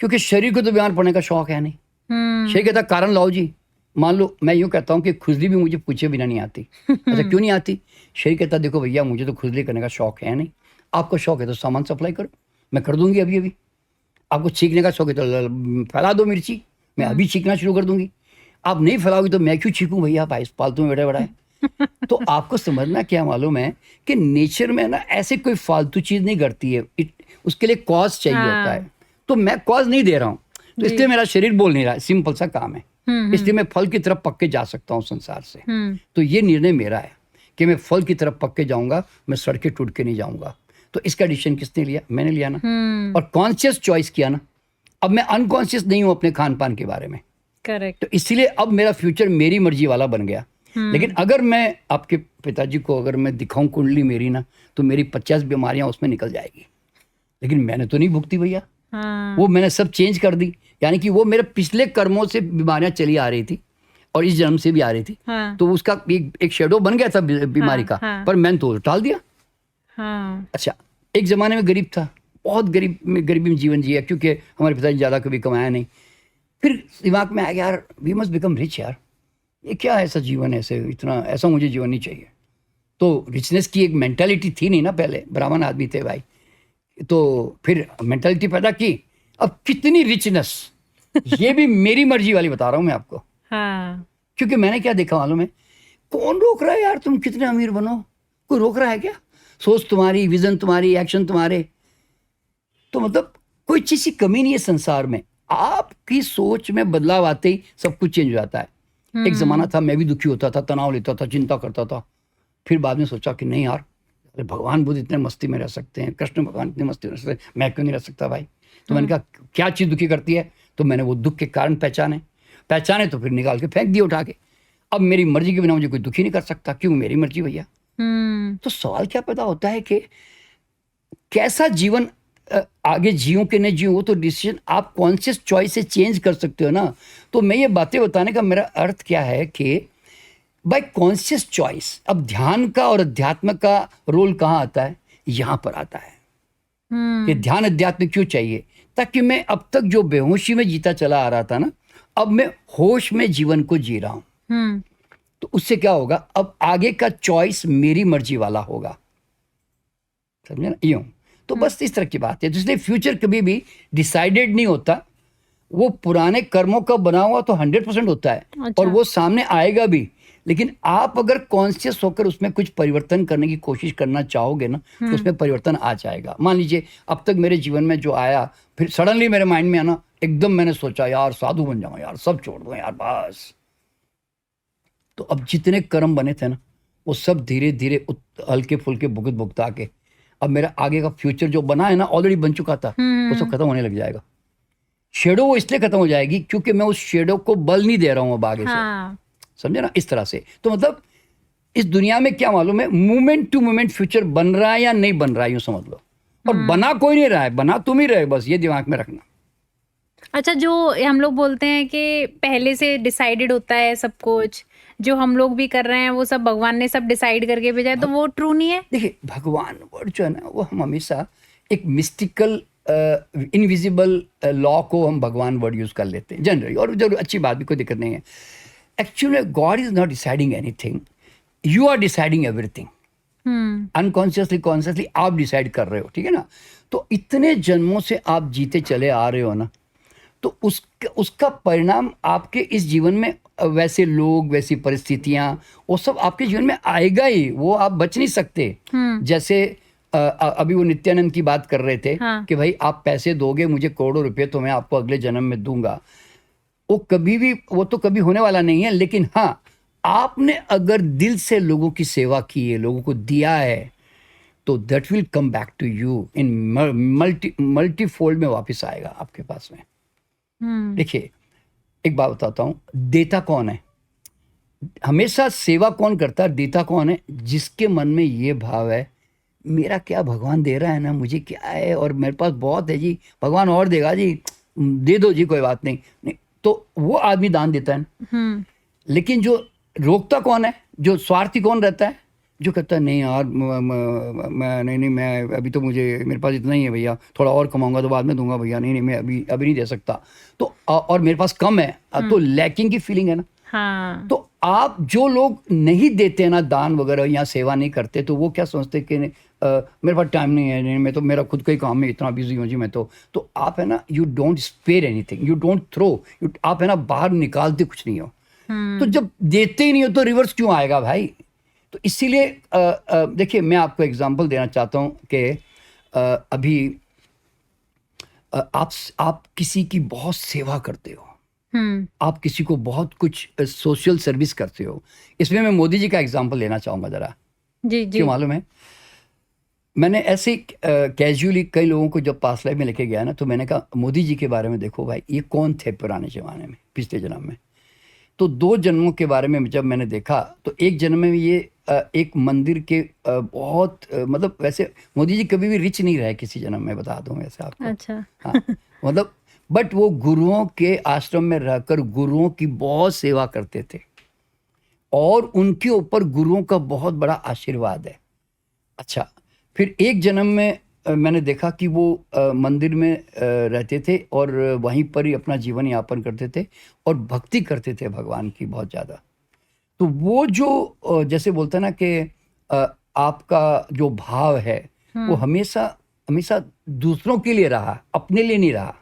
क्योंकि शरीर को तो बीमार पड़ने का शौक है नहीं। शरीर कहता कारण लाओ जी। मान लो मैं यूं कहता हूं कि खुजली भी मुझे पूछे बिना नहीं आती। अच्छा क्यों नहीं आती? शरीर कहता देखो भैया मुझे तो खुजली करने का शौक है नहीं, आपको शौक है तो सामान सप्लाई करो, मैं कर दूंगी अभी अभी। आपको छींकने का शौक है तो फैला दो मिर्ची, मैं अभी छींकना शुरू कर दूंगी। आप नहीं फैलाओगी तो मैं क्यों छींकूं भैया, आप फालतू में बैठे बड़ा है। तो आपको समझना क्या मालूम है कि नेचर में ना ऐसे कोई फालतू चीज नहीं करती है, उसके लिए कॉज चाहिए होता है। तो मैं कॉज नहीं दे रहा हूँ, तो इसलिए मेरा शरीर बोल नहीं रहा है, सिंपल सा काम है। इसलिए मैं फल की तरफ पक्के जा सकता हूँ संसार से। तो ये निर्णय मेरा है कि मैं फल की तरफ पक्के जाऊंगा, मैं सड़के टूट के नहीं जाऊंगा। तो इसका डिसीजन किसने लिया? मैंने लिया ना, और कॉन्शियस चॉइस किया ना। अब मैं अनकॉन्शियस नहीं हूं अपने खान पान के बारे में। करेक्ट। तो इसलिए अब मेरा फ्यूचर मेरी मर्जी वाला बन गया। लेकिन अगर मैं आपके पिताजी को अगर मैं दिखाऊं कुंडली मेरी ना, तो मेरी 50 बीमारियां उसमें निकल जाएगी। लेकिन मैंने तो नहीं भुगती भैया। वो मैंने सब चेंज कर दी। यानी कि वो मेरे पिछले कर्मों से बीमारियां चली आ रही थी और इस जन्म से भी आ रही थी। तो उसका एक शेडो बन गया था बीमारी का, पर मैंने तो टाल दिया। अच्छा, एक जमाने में गरीब था, बहुत गरीबी में जीवन जिया, क्योंकि हमारे पिताजी ज्यादा कभी कमाया नहीं। फिर दिमाग में आया यार वी मस्ट बिकम रिच यार, ये क्या ऐसा जीवन है, ऐसा मुझे जीवन नहीं चाहिए। तो रिचनेस की एक मेंटालिटी थी नहीं ना, पहले ब्राह्मण आदमी थे भाई। तो फिर मेंटालिटी पैदा की। अब कितनी रिचनेस, ये भी मेरी मर्जी वाली बता रहा हूं मैं आपको। क्योंकि मैंने क्या देखा मालूम है, कौन रोक रहा है यार तुम कितने अमीर बनो? कोई रोक रहा है क्या? सोच तुम्हारी, विजन तुम्हारी, एक्शन तुम्हारे। तो मतलब कोई चीज की कमी नहीं है संसार में। आपकी सोच में बदलाव आते ही सब कुछ चेंज हो जाता है। एक जमाना था मैं भी दुखी होता था, तनाव लेता था, चिंता करता था। फिर बाद में सोचा कि नहीं यार, अरे भगवान बुद्ध इतने मस्ती में रह सकते हैं, कृष्ण भगवान इतने मस्ती में रह सकते हैं, मैं क्यों नहीं रह सकता भाई? तो मैंने कहा क्या चीज दुखी करती है? तो मैंने वो दुख के कारण पहचाने तो फिर निकाल के फेंक दिए उठा के। अब मेरी मर्जी के बिना मुझे कोई दुखी नहीं कर सकता, क्यों? मेरी मर्जी भैया। तो सवाल क्या पैदा होता है कि कैसा जीवन आगे जियो कि नहीं जियो, वो तो डिसीजन आप कॉन्शियस चॉइस से चेंज कर सकते हो ना। तो मैं ये बातें बताने का मेरा अर्थ क्या है कि बाय कॉन्शियस चॉइस, अब ध्यान का और अध्यात्म का रोल कहाँ आता है? यहाँ पर आता है कि ध्यान अध्यात्म क्यों चाहिए? ताकि मैं अब तक जो बेहोशी में जीता चला आ रहा था ना, अब मैं होश में जीवन को जी रहा हूं। तो उससे क्या होगा, अब आगे का चॉइस मेरी मर्जी वाला होगा। समझे ना? यूं तो बस इस तरह की बात है। तो इसलिए फ्यूचर कभी भी डिसाइडेड नहीं होता, वो पुराने कर्मों का बना हुआ तो 100% होता है। अच्छा। और वो सामने आएगा भी। लेकिन आप अगर कॉन्शियस होकर उसमें कुछ परिवर्तन करने की कोशिश करना चाहोगे ना, तो उसमें परिवर्तन आ जाएगा। मान लीजिए अब तक मेरे जीवन में जो आया, फिर सडनली मेरे माइंड में आना, एकदम मैंने सोचा यार साधु बन जाऊं यार, सब छोड़ दूं यार बस। तो अब जितने कर्म बने थे ना, वो सब धीरे धीरे हल्के फुल्के भुगता के अब मेरा आगे का फ्यूचर जो बना है ना, ऑलरेडी बन चुका था, वो सब खत्म होने लग जाएगा। शेडो वो इसलिए खत्म हो जाएगी क्योंकि मैं उस शेडो को बल नहीं दे रहा हूं अब आगे से। समझे ना? इस तरह से। तो मतलब इस दुनिया में क्या मालूम है, मोमेंट टू मोमेंट फ्यूचर बन रहा है या नहीं बन रहा है, यूं समझ लो। और बना कोई नहीं रहा है, बना तुम ही रहे, बस ये दिमाग में रखना। अच्छा, जो हम लोग बोलते हैं कि पहले से डिसाइडेड होता है सब कुछ, जो हम लोग भी कर रहे हैं वो सब भगवान ने सब डिसाइड करके भेजा है, तो वो ट्रू नहीं है? देखिए भगवान वर्ड जो है ना, वो हम हमेशा एक मिस्टिकल इनविजिबल लॉ को हम भगवान वर्ड यूज कर लेते हैं जनरली, और जरूर अच्छी बात भी, कोई दिक्कत नहीं है। Actually God is not deciding anything, you are deciding everything. Unconsciously consciously आप डिसाइड कर रहे हो, ठीक है ना? तो इतने जन्मों से आप जीते चले आ रहे हो ना, तो उसका परिणाम आपके इस जीवन में, वैसे लोग, वैसी परिस्थितियां, वो सब आपके जीवन में आएगा ही, वो आप बच नहीं सकते। जैसे अभी वो नित्यानंद की बात कर रहे थे। हाँ। कि भाई आप पैसे दोगे मुझे करोड़ों रुपए, तो मैं आपको अगले जन्म में दूंगा। वो तो कभी होने वाला नहीं है। लेकिन हाँ, आपने अगर दिल से लोगों की सेवा की है, लोगों को दिया है, तो that will come back to you in multifold में वापस आएगा आपके पास में। देखिए एक बात बताता हूँ, देता कौन है? हमेशा सेवा कौन करता है? देता कौन है? जिसके मन में ये भाव है, मेरा क्या भगवान दे रहा है ना, मुझे क्या है, और मेरे पास बहुत है जी, भगवान और देगा जी, दे दो जी, कोई बात नहीं, नहीं तो वो आदमी दान देता है ना। लेकिन जो रोकता कौन है? जो स्वार्थी कौन रहता है? जो कहता है नहीं यार, मैं नहीं, मैं अभी तो मेरे पास इतना ही है भैया, थोड़ा और कमाऊंगा तो बाद में दूंगा भैया, नहीं मैं अभी नहीं दे सकता, तो और मेरे पास कम है, तो लैकिंग की फीलिंग है ना। हाँ। तो आप जो लोग नहीं देते ना दान वगैरह या सेवा नहीं करते, तो वो क्या सोचते कि मेरे पास टाइम नहीं है, नहीं मैं तो मेरा खुद का ही काम में इतना बिजी हूँ जी मैं तो आप है ना, you don't spare anything, you don't throw, आप है ना बाहर निकालते कुछ नहीं हो। तो जब देते ही नहीं हो तो रिवर्स क्यों आएगा भाई? तो इसीलिए देखिए मैं आपको एग्जांपल देना चाहता हूँ कि अभी आप किसी की बहुत सेवा करते हो, आप किसी को बहुत कुछ सोशल सर्विस करते हो। इसमें मैं मोदी जी का एग्जांपल लेना चाहूँगा ज़रा। जी जी। क्यों मालूम है? मैंने ऐसे कैजुअली कई लोगों को जब पास्ट लाइफ में लेके गया ना, तो मैंने कहा मोदी जी के बारे में देखो भाई, ये कौन थे पुराने ज़माने में, पिछले जन्म में। तो 2 जन्मों के बारे में जब मैंने देखा, तो एक जन्म में ये एक मंदिर के बहुत मतलब, वैसे मोदी जी कभी भी रिच नहीं रहे किसी जन्म में, बता दूं वैसे आपको। अच्छा। हाँ मतलब, बट वो गुरुओं के आश्रम में रहकर गुरुओं की बहुत सेवा करते थे, और उनके ऊपर गुरुओं का बहुत बड़ा आशीर्वाद है। अच्छा, फिर एक जन्म में मैंने देखा कि वो मंदिर में रहते थे और वहीं पर ही अपना जीवन यापन करते थे और भक्ति करते थे भगवान की बहुत ज़्यादा। तो वो जो जैसे बोलते हैं ना कि आपका जो भाव है वो हमेशा हमेशा दूसरों के लिए रहा, अपने लिए नहीं रहा।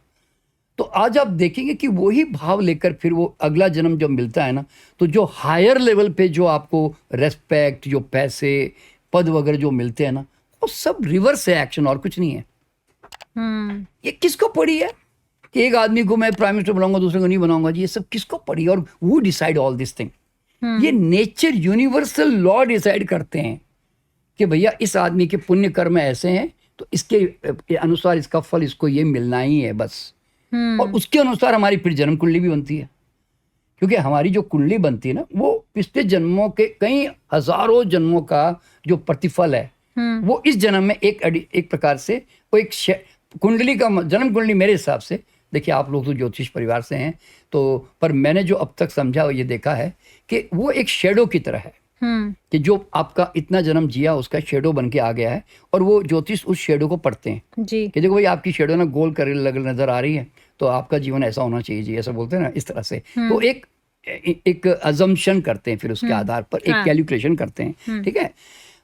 तो आज आप देखेंगे कि वही भाव लेकर फिर वो अगला जन्म जब मिलता है ना, तो जो हायर लेवल पे जो आपको रेस्पेक्ट, जो पैसे, पद वगैरह जो मिलते हैं ना, वो सब रिवर्स है एक्शन, और कुछ नहीं है। ये किसको पड़ी है कि एक आदमी को मैं प्राइम मिनिस्टर बनाऊंगा, दूसरे को नहीं बनाऊंगा जी? ये सब किसको पड़ी है? और वो डिसाइड ऑल दिस थिंग। ये नेचर यूनिवर्सल लॉ डिसाइड करते हैं कि भैया इस आदमी के पुण्य कर्म ऐसे हैं, तो इसके अनुसार इसका फल इसको ये मिलना ही है बस। और उसके अनुसार हमारी फिर जन्म कुंडली भी बनती है, क्योंकि हमारी जो कुंडली बनती है ना, वो पिछले जन्मों के कई हजारों जन्मों का जो प्रतिफल है, वो इस जन्म में एक प्रकार से वो एक कुंडली का जन्म कुंडली मेरे हिसाब से, देखिए आप लोग तो ज्योतिष परिवार से हैं, तो पर मैंने जो अब तक समझा और ये देखा है कि वो एक शेडो की तरह है, कि जो आपका इतना जन्म जिया उसका शेडो बन के आ गया है, और वो ज्योतिष उस शेडो को पढ़ते हैं जी। कि देखो भाई आपकी शेडो ना गोल कर नजर आ रही है, तो आपका जीवन ऐसा होना चाहिए जी, ऐसा बोलते हैं ना, इस तरह से। तो एक अजम्पशन करते हैं, फिर उसके आधार पर एक कैलकुलेशन करते हैं, ठीक है।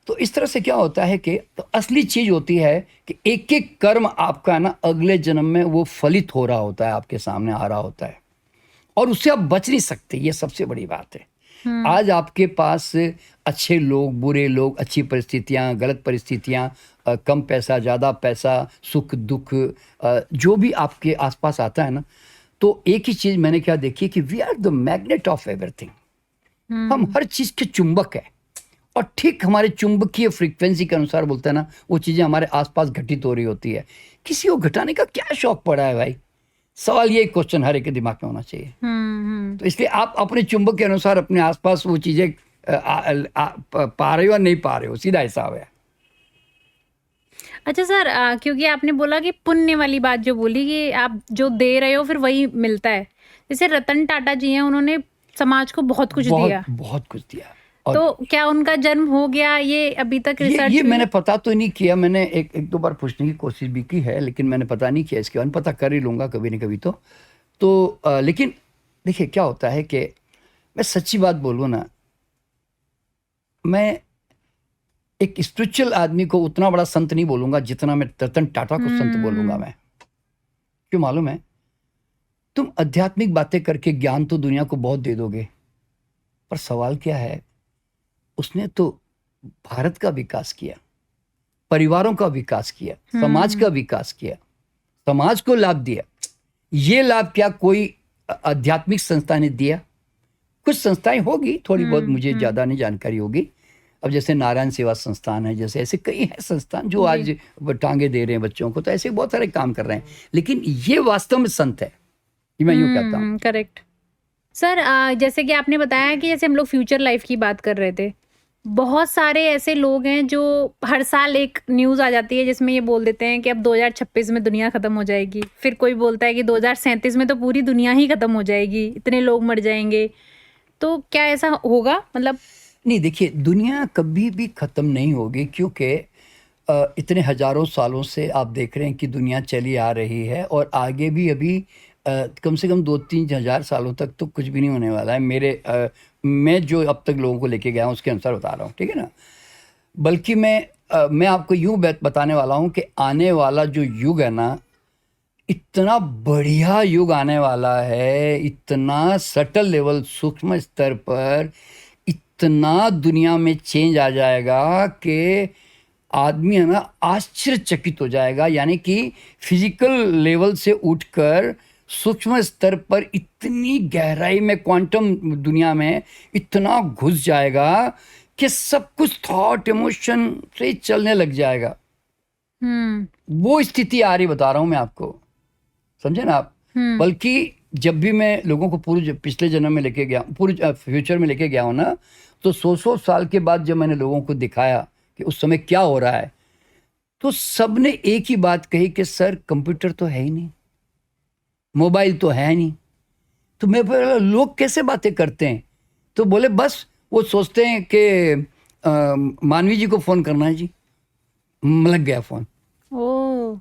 तो इस तरह से क्या होता है कि तो असली चीज होती है कि एक एक कर्म आपका ना अगले जन्म में वो फलित हो रहा होता है, आपके सामने आ रहा होता है, और उससे आप बच नहीं सकते। ये सबसे बड़ी बात है। आज आपके पास अच्छे लोग, बुरे लोग, अच्छी परिस्थितियां, गलत परिस्थितियां, कम पैसा, ज़्यादा पैसा, सुख दुख, जो भी आपके आसपास आता है ना, तो एक ही चीज़ मैंने क्या देखी कि we are the magnet of everything. हम हर चीज़ के चुंबक है, और ठीक हमारे चुंबकीय फ्रीक्वेंसी के अनुसार बोलते हैं ना, वो चीज़ें हमारे आसपास घटित हो रही होती है। किसी को घटाने का क्या शौक पड़ा है भाई? सवाल ये क्वेश्चन हर एक के दिमाग में होना चाहिए। तो इसलिए आप अपने चुंबक के अनुसार अपने आसपास वो चीजें पा रहे हो या नहीं पा रहे हो, सीधा हिसाब है। अच्छा सर, क्योंकि आपने बोला कि पुण्य वाली बात जो बोली कि आप जो दे रहे हो फिर वही मिलता है। जैसे रतन टाटा जी हैं, उन्होंने समाज को बहुत कुछ दिया, बहुत कुछ दिया। तो क्या उनका जन्म हो गया? ये अभी तक रिसर्च ये मैंने पता तो नहीं किया, मैंने एक दो बार पूछने की कोशिश भी की है, लेकिन मैंने पता नहीं किया इसके बारे में। पता कर ही लूंगा कभी न कभी तो लेकिन देखिए क्या होता है कि मैं सच्ची बात बोलूँ ना, मैं एक स्पिरिचुअल आदमी को उतना बड़ा संत नहीं बोलूंगा जितना मैं रतन टाटा को संत बोलूंगा मैं। क्यों मालूम है? तुम आध्यात्मिक बातें करके ज्ञान तो दुनिया को बहुत दे दोगे, पर सवाल क्या है, उसने तो भारत का विकास किया, परिवारों का विकास किया, समाज का विकास किया, समाज को लाभ दिया। ये लाभ क्या कोई आध्यात्मिक संस्था ने दिया? कुछ संस्थाएं होगी, थोड़ी बहुत, मुझे ज्यादा नहीं जानकारी होगी, अब जैसे नारायण सेवा संस्थान है, जैसे ऐसे कई हैं संस्थान जो आज टांगे दे रहे हैं बच्चों को, तो ऐसे बहुत सारे काम कर रहे हैं, लेकिन ये वास्तव में संत है, ये मैं यूँ कहता हूँ। Correct sir. जैसे कि आपने बताया कि जैसे हम लोग फ्यूचर लाइफ की बात कर रहे थे, बहुत सारे ऐसे लोग हैं जो हर साल एक न्यूज़ आ जाती है जिसमें ये बोल देते हैं कि अब 2026 में दुनिया ख़त्म हो जाएगी, फिर कोई बोलता है कि 2037 में तो पूरी दुनिया ही ख़त्म हो जाएगी, इतने लोग मर जाएंगे। तो क्या ऐसा होगा? मतलब नहीं, देखिए, दुनिया कभी भी ख़त्म नहीं होगी, क्योंकि इतने हज़ारों सालों से आप देख रहे हैं कि दुनिया चली आ रही है, और आगे भी अभी कम से कम 2-3 हज़ार सालों तक तो कुछ भी नहीं होने वाला है। मैं जो अब तक लोगों को लेके गया हूँ उसके अनुसार बता रहा हूँ, ठीक है ना। बल्कि मैं आपको यूँ बताने वाला हूँ कि आने वाला जो युग है ना, इतना बढ़िया युग आने वाला है, इतना सटल लेवल, सूक्ष्म स्तर पर इतना दुनिया में चेंज आ जाएगा कि आदमी है ना आश्चर्यचकित हो जाएगा। यानी कि फिजिकल लेवल से उठकर सूक्ष्म स्तर पर इतनी गहराई में, क्वांटम दुनिया में इतना घुस जाएगा कि सब कुछ थॉट इमोशन से चलने लग जाएगा। वो स्थिति आ रही, बता रहा हूं मैं आपको, समझे ना आप। बल्कि जब भी मैं लोगों को पूरे पिछले जन्म में लेके गया, पूरे फ्यूचर में लेके गया हूं ना, तो 100 साल के बाद जब मैंने लोगों को दिखाया कि उस समय क्या हो रहा है, तो सबने एक ही बात कही कि सर कंप्यूटर तो है ही नहीं, मोबाइल तो है नहीं। तो मैं बोला लोग कैसे बातें करते हैं? तो बोले बस वो सोचते हैं कि मानवी जी को फ़ोन करना है जी, लग गया फ़ोन,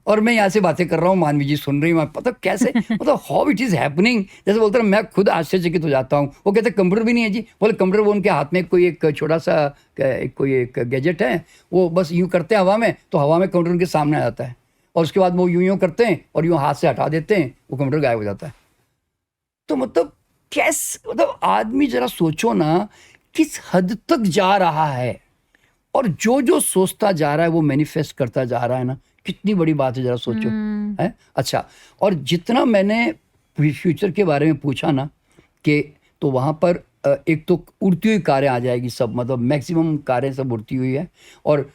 और मैं यहाँ से बातें कर रहा हूँ, मानवी जी सुन रही हूँ। पता कैसे, मतलब हाउ इट इज़ हैपनिंग। जैसे बोलते हैं, मैं खुद आश्चर्यचकित हो जाता हूँ। वो कहते हैं कंप्यूटर भी नहीं है जी। बोले कंप्यूटर, वो उनके हाथ में कोई एक छोटा सा कोई एक गैजेट है, वो बस यूँ करते हैं हवा में, तो हवा में कंप्यूटर उनके सामने आ जाता है, और उसके बाद वो यूँ करते हैं और यूँ हाथ से हटा देते हैं, वो कंप्यूटर गायब हो जाता है। तो मतलब कैसे, मतलब आदमी जरा सोचो ना किस हद तक जा रहा है, और जो जो सोचता जा रहा है वो मैनिफेस्ट करता जा रहा है ना। कितनी बड़ी बात है, जरा सोचो है। अच्छा, और जितना मैंने फ्यूचर के बारे में पूछा ना, कि तो वहाँ पर एक तो उड़ती हुई कारें आ जाएगी सब, मतलब मैक्सिमम कारें सब उड़ती हुई है, और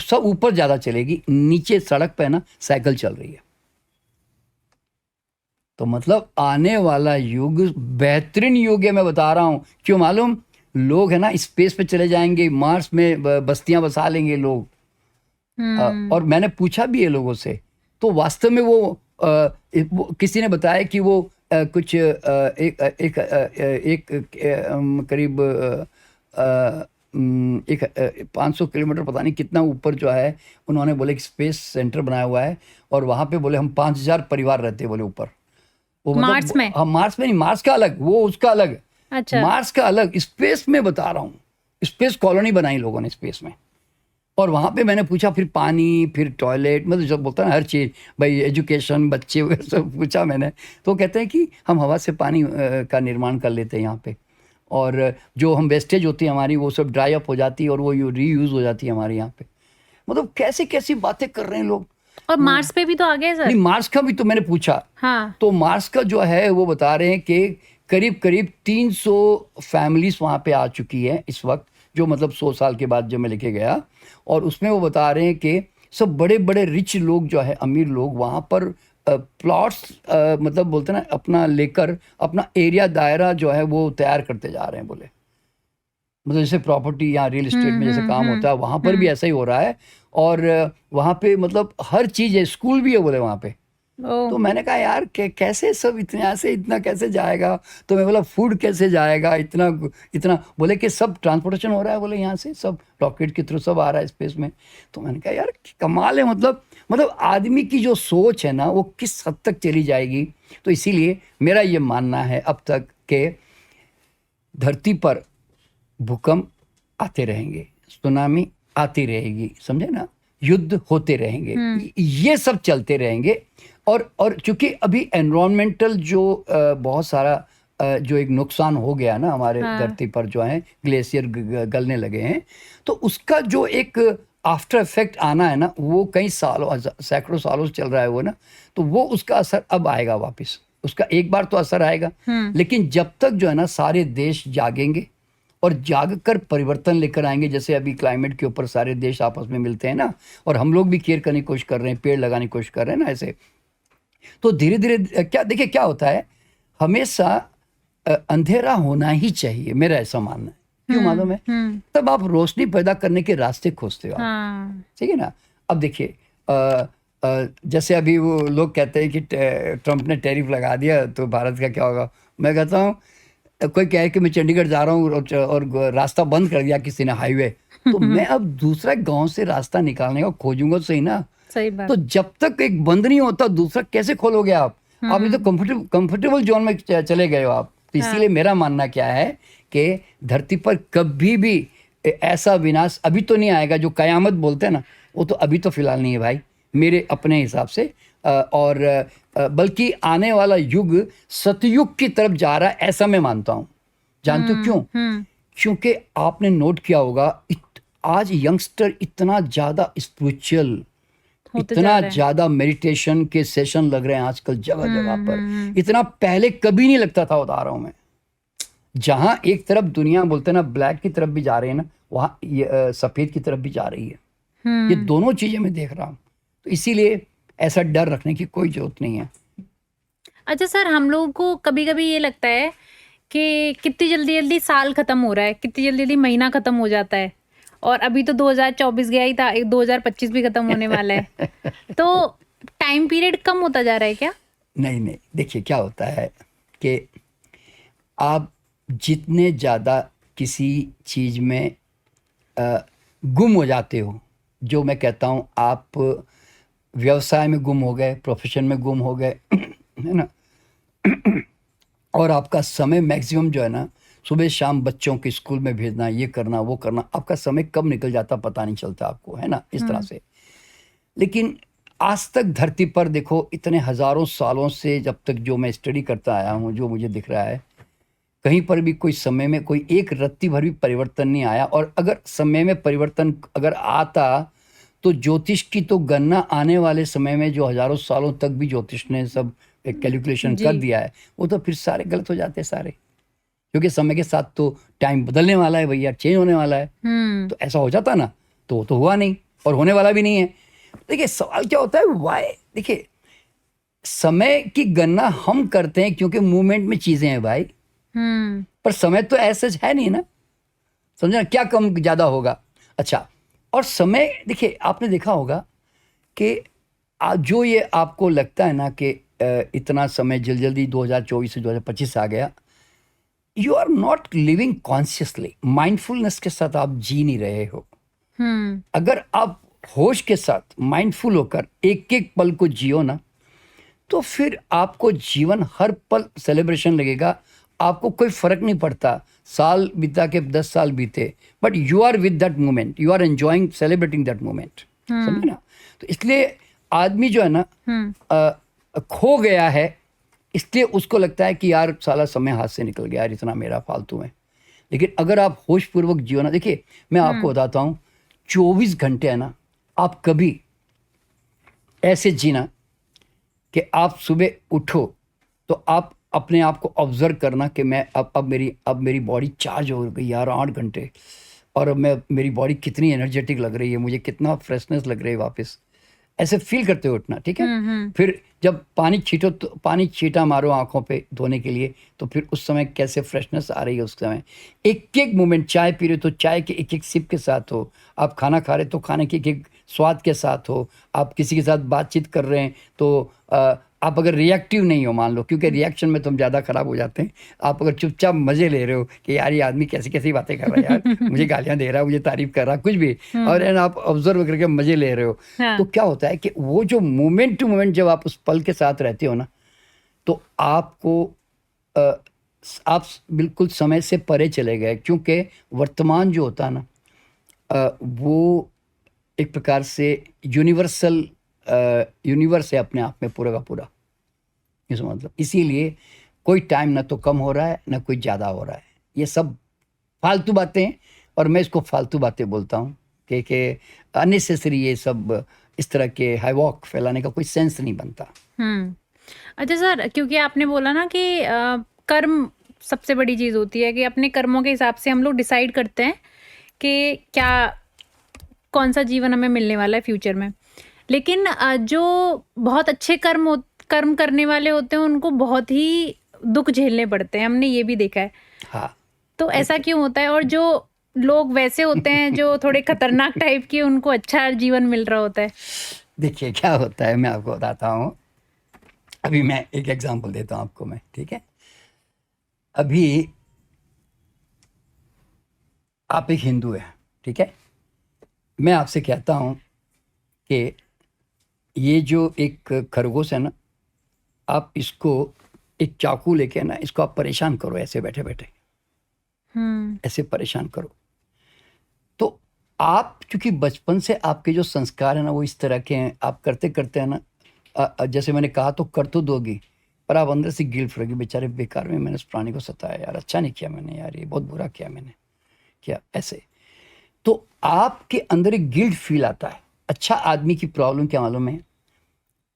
सब ऊपर ज़्यादा चलेगी, नीचे सड़क पे ना साइकिल चल रही है। तो मतलब आने वाला युग बेहतरीन युग है, मैं बता रहा हूँ। क्यों मालूम? लोग है ना स्पेस पे चले जाएंगे, मार्स में बस्तियां बसा लेंगे लोग। और मैंने पूछा भी है लोगों से, तो वास्तव में वो किसी ने बताया कि वो कुछ एक करीब 500 किलोमीटर पता नहीं कितना ऊपर जो है, उन्होंने बोले कि स्पेस सेंटर बनाया हुआ है, और वहाँ पे बोले हम 5000 परिवार रहते हैं बोले ऊपर। वो मार्स में? हाँ, मार्स में नहीं, मार्स का अलग, वो उसका अलग। अच्छा, मार्स का अलग, स्पेस में बता रहा हूँ। स्पेस कॉलोनी बनाई लोगों ने स्पेस में, और वहाँ पे मैंने पूछा फिर पानी, फिर टॉयलेट, मतलब जब बोलता है ना हर चीज़, भाई एजुकेशन, बच्चे वगैरह सब पूछा मैंने। तो कहते हैं कि हम हवा से पानी का निर्माण कर लेते हैं यहाँ पे, और जो हम वेस्टेज होती है हमारी वो सब ड्राई अप हो जाती है, और वो रीयूज़ हो जाती है हमारे यहाँ पे। मतलब कैसी कैसी बातें कर रहे हैं लोग। और मार्स पे भी तो आ गए सर? नहीं, मार्स का भी तो मैंने पूछा। हाँ। तो मार्स का जो है वो बता रहे हैं कि करीब करीब 300 फैमिलीज वहाँ पे आ चुकी है इस वक्त, जो मतलब 100 साल के बाद जब मैं लेके गया, और उसमें वो बता रहे हैं कि सब बड़े बड़े रिच लोग जो है, अमीर लोग वहाँ पर प्लॉट्स मतलब बोलते हैं ना अपना लेकर अपना एरिया दायरा जो है वो तैयार करते जा रहे हैं बोले। मतलब जैसे प्रॉपर्टी या रियल एस्टेट में जैसे काम होता है, वहाँ पर भी ऐसा ही हो रहा है। और वहाँ पे मतलब हर चीज़ है, स्कूल भी है बोले वहाँ पे। तो मैंने कहा यार कैसे सब इतने यहाँ से इतना कैसे जाएगा? तो मैं बोला फूड कैसे जाएगा इतना इतना? बोले कि सब ट्रांसपोर्टेशन हो रहा है बोले, यहाँ से सब रॉकेट के थ्रू सब आ रहा है स्पेस में। तो मैंने कहा यार कमाल है, मतलब आदमी की जो सोच है ना वो किस हद तक चली जाएगी। तो इसीलिए मेरा ये मानना है अब तक कि धरती पर भूकंप आते रहेंगे, सुनामी आती रहेगी, समझे ना, युद्ध होते रहेंगे, ये सब चलते रहेंगे। और चूंकि अभी एनवायरमेंटल जो बहुत सारा जो एक नुकसान हो गया ना हमारे धरती पर, जो है ग्लेशियर गलने लगे हैं, तो उसका जो एक आफ्टर इफेक्ट आना है ना, वो कई सालों सैकड़ों सालों से चल रहा है वो ना, तो वो उसका असर अब आएगा वापस। उसका एक बार तो असर आएगा, लेकिन जब तक जो है ना सारे देश जागेंगे और जाग कर परिवर्तन लेकर आएंगे। जैसे अभी क्लाइमेट के ऊपर सारे देश आपस में मिलते हैं ना, और हम लोग भी केयर करने की कोशिश कर रहे हैं, पेड़ लगाने की कोशिश कर रहे हैं ना ऐसे। तो धीरे धीरे क्या देखिए क्या होता है, हमेशा अंधेरा होना ही चाहिए, मेरा ऐसा मानना है। क्यों मालूम है? तब आप रोशनी पैदा करने के रास्ते खोजते हो आप, हाँ, ठीक है ना। अब देखिए जैसे अभी वो लोग कहते हैं कि ट्रम्प ने टैरिफ लगा दिया तो भारत का क्या होगा। मैं कहता हूँ कोई कहे कि मैं चंडीगढ़ जा रहा हूँ और रास्ता बंद कर दिया किसी ने, हाईवे, तो मैं अब दूसरा गांव से रास्ता निकालने का खोजूंगा तो सही ना। सही बात। तो जब तक एक बंद नहीं होता दूसरा कैसे खोलोगे आप? नहीं तो कंफर्टेबल जोन में चले गए हो आप। तो इसीलिए मेरा मानना क्या है कि धरती पर कभी भी ऐसा विनाश अभी तो नहीं आएगा, जो कयामत बोलते हैं ना, वो तो अभी तो फिलहाल नहीं है भाई, मेरे अपने हिसाब से। और बल्कि आने वाला युग सतयुग की तरफ जा रहा है, ऐसा मैं मानता हूँ। जानते हो क्यों? क्योंकि आपने नोट किया होगा आज यंगस्टर इतना ज्यादा स्पिरिचुअल, इतना ज्यादा मेडिटेशन के सेशन लग रहे हैं आजकल जगह जगह पर, इतना पहले कभी नहीं लगता था, बता रहा हूं मैं। जहां एक तरफ दुनिया बोलते हैं ना ब्लैक की तरफ भी जा रही है ना, वहां सफेद की तरफ भी जा रही है। ये दोनों चीजें मैं देख रहा हूं, तो इसीलिए ऐसा डर रखने की कोई जरूरत नहीं है। अच्छा सर, हम लोगों को कभी कभी ये लगता है कि कितनी जल्दी जल्दी साल खत्म हो रहा है, कितनी जल्दी जल्दी महीना खत्म हो जाता है, और अभी तो 2024 गया ही था, 2025 भी खत्म होने वाला है। तो टाइम पीरियड कम होता जा रहा है क्या? नहीं नहीं, देखिए क्या होता है कि आप जितने ज़्यादा किसी चीज़ में गुम हो जाते हो, जो मैं कहता हूँ आप व्यवसाय में गुम हो गए, प्रोफेशन में गुम हो गए है ना, और आपका समय मैक्सिमम जो है ना, सुबह शाम बच्चों के स्कूल में भेजना, ये करना वो करना, आपका समय कब निकल जाता पता नहीं चलता आपको, है ना, इस तरह से। लेकिन आज तक धरती पर देखो, इतने हजारों सालों से जब तक जो मैं स्टडी करता आया हूँ, जो मुझे दिख रहा है, कहीं पर भी कोई समय में कोई एक रत्ती भर भी परिवर्तन नहीं आया। और अगर समय में परिवर्तन अगर आता तो ज्योतिष की तो गणना आने वाले समय में, जो हजारों सालों तक भी ज्योतिष ने सब एक कैलकुलेशन कर दिया है, वो तो फिर सारे गलत हो जाते हैं सारे। क्योंकि समय के साथ तो टाइम बदलने वाला है भैया, चेंज होने वाला है। तो ऐसा हो जाता ना, तो वो तो हुआ नहीं और होने वाला भी नहीं है। देखिए सवाल क्या होता है, वाई। देखिए समय की गणना हम करते हैं क्योंकि मूवमेंट में चीजें हैं भाई, पर समय तो ऐसा है नहीं ना, समझना, क्या कम ज्यादा होगा। अच्छा, और समय देखिए आपने देखा होगा कि जो ये आपको लगता है ना कि इतना समय जल्दी 2024 से 2025 आ गया, you are not living consciously, mindfulness के साथ आप जी नहीं रहे हो। अगर आप होश के साथ माइंडफुल होकर एक एक पल को जियो ना, तो फिर आपको जीवन हर पल सेलिब्रेशन लगेगा। आपको कोई फर्क नहीं पड़ता साल बीता के 10 साल बीते, but you are with that moment, you are enjoying celebrating that moment, समझे ना। तो इसलिए आदमी जो है ना खो गया है, इसलिए उसको लगता है कि यार साला समय हाथ से निकल गया यार, इतना मेरा फालतू में। लेकिन अगर आप होश पूर्वक जियो ना, देखिए मैं आपको बताता हूँ, 24 घंटे है ना, आप कभी ऐसे जीना कि आप सुबह उठो तो आप अपने आप को ऑब्जर्व करना कि मैं अब मेरी बॉडी चार्ज हो गई यार 8 घंटे, और मेरी बॉडी कितनी एनर्जेटिक लग रही है, मुझे कितना फ्रेशनेस लग रही है वापस, ऐसे फील करते हुए उठना, ठीक है। फिर जब पानी छीटो तो पानी छीटा मारो आंखों पे धोने के लिए, तो फिर उस समय कैसे फ्रेशनेस आ रही है उस समय। एक एक मोमेंट, चाय पी रहे तो चाय के एक एक सिप के साथ हो, आप खाना खा रहे तो खाने के एक एक स्वाद के साथ हो, आप किसी के साथ बातचीत कर रहे हैं तो आप अगर रिएक्टिव नहीं हो, मान लो, क्योंकि रिएक्शन में तो हम ज़्यादा खराब हो जाते हैं। आप अगर चुपचाप मज़े ले रहे हो कि यार ये आदमी कैसी कैसी बातें कर रहा है यार, मुझे गालियाँ दे रहा है, मुझे तारीफ कर रहा है, कुछ भी, और आप ऑब्जर्व करके मज़े ले रहे हो, तो क्या होता है कि वो जो मोमेंट टू मोमेंट जब आप उस पल के साथ रहते हो ना, तो आपको आप बिल्कुल समय से परे चले गए। क्योंकि वर्तमान जो होता है ना, वो एक प्रकार से यूनिवर्स है अपने आप में पूरा का पूरा, इस मतलब। इसीलिए कोई टाइम ना तो कम हो रहा है ना कोई ज़्यादा हो रहा है, ये सब फालतू बातें हैं, और मैं इसको फालतू बातें बोलता हूँ कि अननेसेसरी ये सब इस तरह के हाइवॉक फैलाने का कोई सेंस नहीं बनता। अच्छा सर, क्योंकि आपने बोला ना कि कर्म सबसे बड़ी चीज़ होती है कि अपने कर्मों के हिसाब से हम लोग डिसाइड करते हैं कि क्या कौन सा जीवन हमें मिलने वाला है फ्यूचर में। लेकिन जो बहुत अच्छे कर्म करने वाले होते हैं उनको बहुत ही दुख झेलने पड़ते हैं, हमने ये भी देखा है। हाँ तो ऐसा क्यों होता है? और जो लोग वैसे होते हैं जो थोड़े खतरनाक टाइप के, उनको अच्छा जीवन मिल रहा होता है। देखिए क्या होता है, मैं आपको बताता हूँ। अभी मैं एक एग्जांपल देता हूँ आपको मैं, ठीक है। अभी आप एक हिंदू हैं, ठीक है। मैं आपसे कहता हूँ कि ये जो एक खरगोश है ना, आप इसको एक चाकू लेके ना इसको आप परेशान करो, ऐसे बैठे बैठे ऐसे परेशान करो। तो आप चूंकि बचपन से आपके जो संस्कार है ना वो इस तरह के हैं, आप करते करते हैं ना, जैसे मैंने कहा तो कर तो दोगी, पर आप अंदर से गिल्ट रहोगी, बेचारे बेकार में मैंने उस प्राणी को सताया यार, अच्छा नहीं किया मैंने यार, ये बहुत बुरा किया मैंने, क्या ऐसे। तो आपके अंदर एक गिल्ट फील आता है। अच्छा आदमी की प्रॉब्लम क्या मालूम है,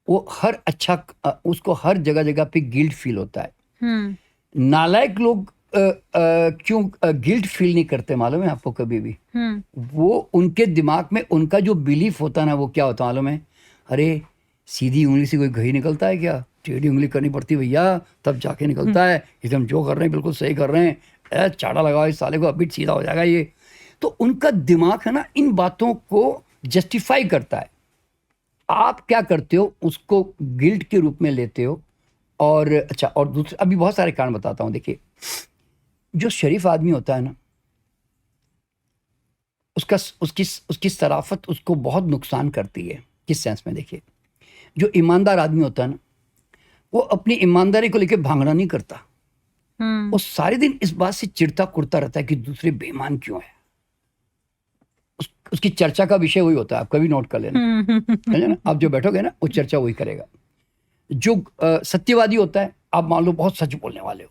वो हर अच्छा उसको हर जगह जगह पे गिल्ट फील होता है। नालायक लोग क्यों गिल्ट फील नहीं करते मालूम है आपको कभी भी? वो उनके दिमाग में उनका जो बिलीफ होता है ना, वो क्या होता है मालूम है? अरे सीधी उंगली से कोई घी निकलता है क्या? टेढ़ी उंगली करनी पड़ती भैया, तब जाके निकलता है। एकदम जो कर रहे हैं बिल्कुल सही कर रहे हैं, चाड़ा लगाओ इस साले को, अभी सीधा हो जाएगा ये। तो उनका दिमाग है ना इन बातों को जस्टिफाई करता है। आप क्या करते हो, उसको गिल्ट के रूप में लेते हो। और अच्छा, और दूसरे अभी बहुत सारे कारण बताता हूँ। देखिए जो शरीफ आदमी होता है ना, उसकी शराफत उसको बहुत नुकसान करती है। किस सेंस में? देखिए जो ईमानदार आदमी होता है ना, वो अपनी ईमानदारी को लेकर भांगड़ा नहीं करता। वो सारे दिन इस बात से चिढ़ता कुड़ता रहता है कि दूसरे बेईमान क्यों है। उसकी चर्चा का विषय वही होता है, आप कभी नोट कर लेना, समझे ना? आप जो बैठोगे ना वो चर्चा वही करेगा। जो सत्यवादी होता है, आप मान लो बहुत सच बोलने वाले हो,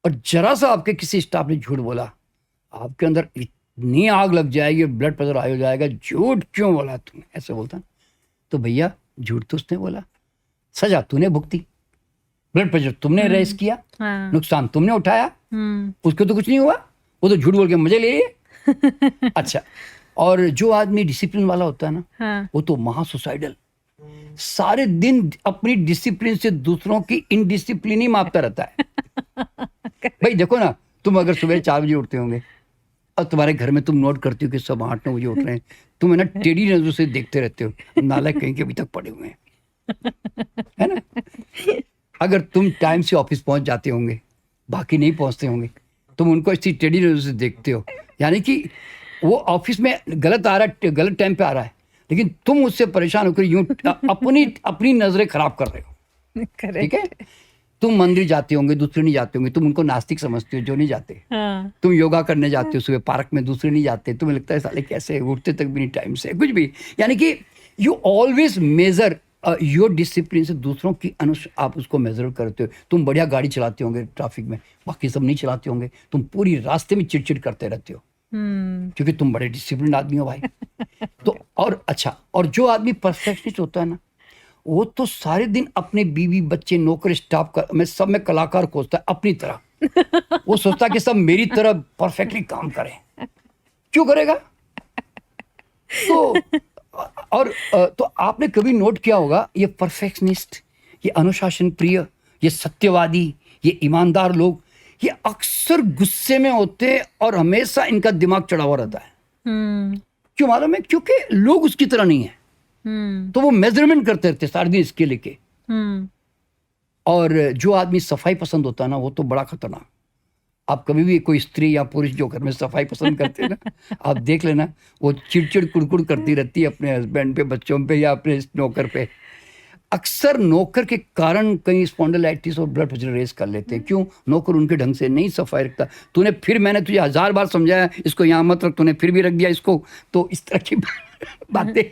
और जरा सा आपके किसी स्टाफ ने झूठ बोला, आपके अंदर इतनी आग लग जाएगी, ब्लड प्रेशर हाई हो जाएगा, झूठ क्यों बोला तुमने, ऐसे बोलता। तो भैया झूठ तो उसने बोला, सजा तूने भुगती, ब्लड प्रेशर तुमने रेस किया, नुकसान तुमने उठाया, उसको तो कुछ नहीं हुआ, वो तो झूठ बोल के मजे ले लिए। अच्छा, और जो आदमी डिसिप्लिन वाला होता है ना, वो तो महा सुसाइडल, सारे दिन अपनी डिसिप्लिन से दूसरों की इनडिसिप्लिन ही मापता रहता है। भाई देखो ना, तुम अगर सुबह 4 बजे उठते होंगे और तुम्हारे घर में तुम नोट करते हो कि सब 8-9 बजे उठ रहे हैं, तुम है ना टेढ़ी नजरों से देखते रहते हो, नालायक कहीं के अभी तक पड़े हुए हैं, है ना। अगर तुम टाइम से ऑफिस पहुंच जाते होंगे, बाकी नहीं पहुंचते होंगे, तुम उनको इसी टेढ़ी नजरों से देखते हो, यानी कि वो ऑफिस में गलत आ रहा है, गलत टाइम पे आ रहा है, लेकिन तुम उससे परेशान होकर यूं अपनी नजरें खराब कर रहे हो। ठीक है। तुम मंदिर जाते होंगे, दूसरे नहीं जाते होंगे, तुम उनको नास्तिक समझते हो जो नहीं जाते। तुम योगा करने जाते हो सुबह पार्क में, दूसरे नहीं जाते, तुम्हें लगता है साले कैसे उठते तक भी नहीं टाइम से, कुछ भी। यानी कि you always major your discipline से दूसरों की आप उसको मेजर करते हो। तुम बढ़िया गाड़ी चलाते होंगे ट्रैफिक में, बाकी सब नहीं चलाते होंगे, तुम पूरी रास्ते में चिड़चिड़ करते रहते हो, क्योंकि तुम बड़े डिसिप्लिन आदमी हो भाई। तो और अच्छा, और जो आदमी परफेक्शनिस्ट होता है ना, वो तो सारे दिन अपने बीवी बच्चे नौकर स्टाफ का मैं सब में कलाकार खोजता है अपनी तरह। वो सोचता है कि सब मेरी तरह परफेक्टली काम करें। क्यों करेगा? तो और तो आपने कभी नोट किया होगा, ये परफेक्शनिस्ट, ये अनुशासन प्रिय, ये सत्यवादी, ये ईमानदार लोग, ये अक्सर गुस्से में होते और हमेशा इनका दिमाग चढ़ा हुआ रहता है। क्यों मालूम है? क्योंकि लोग उसकी तरह नहीं है। तो वो मेजरमेंट करते रहते सारे दिन इसके लेके। और जो आदमी सफाई पसंद होता है ना, वो तो बड़ा खतरनाक। आप कभी भी कोई स्त्री या पुरुष जो घर में सफाई पसंद करते हैं ना, आप देख लेना, वो चिड़चिड़ कुड़कुड़ करती रहती है अपने हस्बैंड पे, बच्चों पे, या अपने नौकर पे। अक्सर नौकर के कारण कहीं स्पॉन्डिलाइटिस और ब्लड प्रेशर रेस कर लेते हैं। क्यों? नौकर उनके ढंग से नहीं सफाई रखता। मैंने तुझे 1000 बार समझाया इसको यहाँ मत रख, तूने फिर भी रख दिया इसको। तो इस तरह की बातें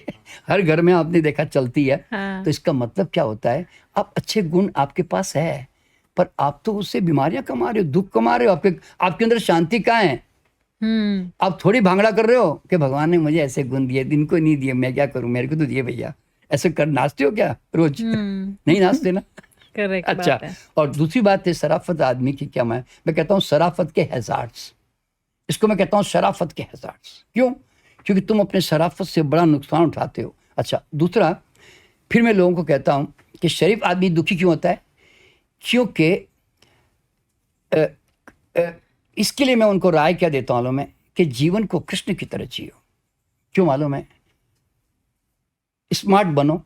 हर घर में आपने देखा चलती है। तो इसका मतलब क्या होता है? आप अच्छे गुण आपके पास है, पर आप तो उससे बीमारियां कमा रहे हो, दुख कमा रहे हो। आपके अंदर शांति कहाँ है? आप थोड़ी भांगड़ा कर रहे हो कि भगवान ने मुझे ऐसे गुण दिए, इनको नहीं दिए, मैं क्या करूं, मेरे को तो दिए भैया। ऐसे कर नाचते हो क्या रोज? नहीं नाचते ना। करेक्ट अच्छा, बात है। और दूसरी बात है शराफत आदमी की, क्या मैं कहता हूँ शराफत के हैजार्ड्स, इसको मैं कहता हूँ शराफत के हैजार्ड्स। क्यों? क्योंकि तुम अपने शराफत से बड़ा नुकसान उठाते हो। अच्छा, दूसरा, फिर मैं लोगों को कहता हूँ कि शरीफ आदमी दुखी क्यों होता है? क्योंकि अ, अ, इसके लिए मैं उनको राय क्या देता हूँ मालूम है, कि जीवन को कृष्ण की तरह जियो। क्यों मालूम है? स्मार्ट बनो,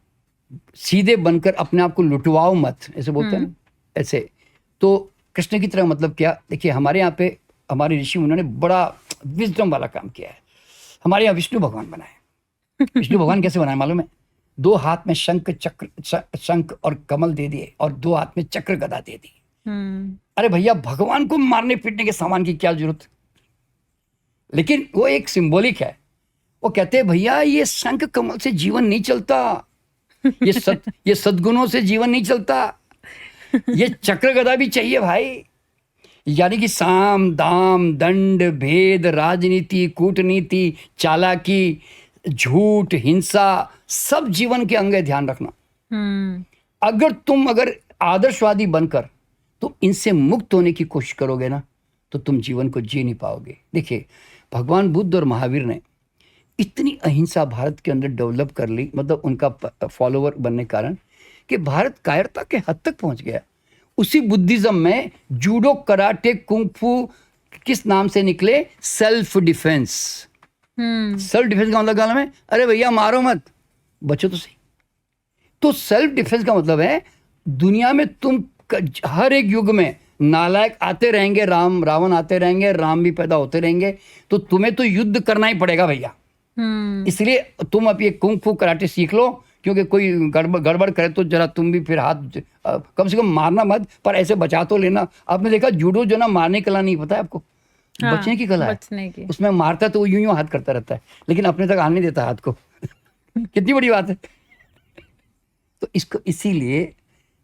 सीधे बनकर अपने आप को लुटवाओ मत, ऐसे बोलते हैं ना, ऐसे। तो कृष्ण की तरह मतलब क्या? देखिए, हमारे यहाँ पे हमारे ऋषि मुनियों ने बड़ा विजडम वाला काम किया है। हमारे यहाँ विष्णु भगवान बनाए। विष्णु भगवान कैसे बनाए मालूम है? 2 हाथ में शंख चक्र शंख और कमल दे दिए, और 2 हाथ में चक्र गदा दे दी। अरे भैया, भगवान को मारने पीटने के सामान की क्या जरूरत? लेकिन वो एक सिंबॉलिक है। वो कहते हैं भैया, ये शंख कमल से जीवन नहीं चलता, ये सद्गुणों से जीवन नहीं चलता, ये चक्र गदा भी चाहिए भाई। यानी कि साम दाम दंड भेद राजनीति कूटनीति चालाकी झूठ हिंसा सब जीवन के अंग है, ध्यान रखना। अगर आदर्शवादी बनकर तुम इनसे मुक्त होने की कोशिश करोगे ना, तो तुम जीवन को जी नहीं पाओगे। देखिए, भगवान बुद्ध और महावीर ने इतनी अहिंसा भारत के अंदर डेवलप कर ली, मतलब उनका फॉलोवर बनने के कारण, कि भारत कायरता के हद तक पहुंच गया। उसी बुद्धिज्म में जूडो कराटे कुंफू किस नाम से निकले? Self defence. सेल्फ डिफेंस का मतलब क्या है? अरे भैया, मारो मत, बचो तो सही। तो सेल्फ डिफेंस का मतलब है, दुनिया में तुम हर एक युग में नालायक आते रहेंगे, रावण आते रहेंगे, राम भी पैदा होते रहेंगे, तो तुम्हें तो युद्ध करना ही पड़ेगा भैया। इसलिए तुम अब ये कुंग फू कराटे सीख लो, क्योंकि कोई गड़बड़ करे तो जरा तुम भी फिर हाथ कम से कम मारना मत, पर ऐसे बचा तो लेना। आपने देखा जूडो जो ना, मारने की कला नहीं, पता है आपको? हाँ, बचने की कला है। उसमें मारता तो वो यूं हाथ करता रहता है, लेकिन अपने तक आने नहीं देता हाथ को। कितनी बड़ी बात है। तो इसको, इसीलिए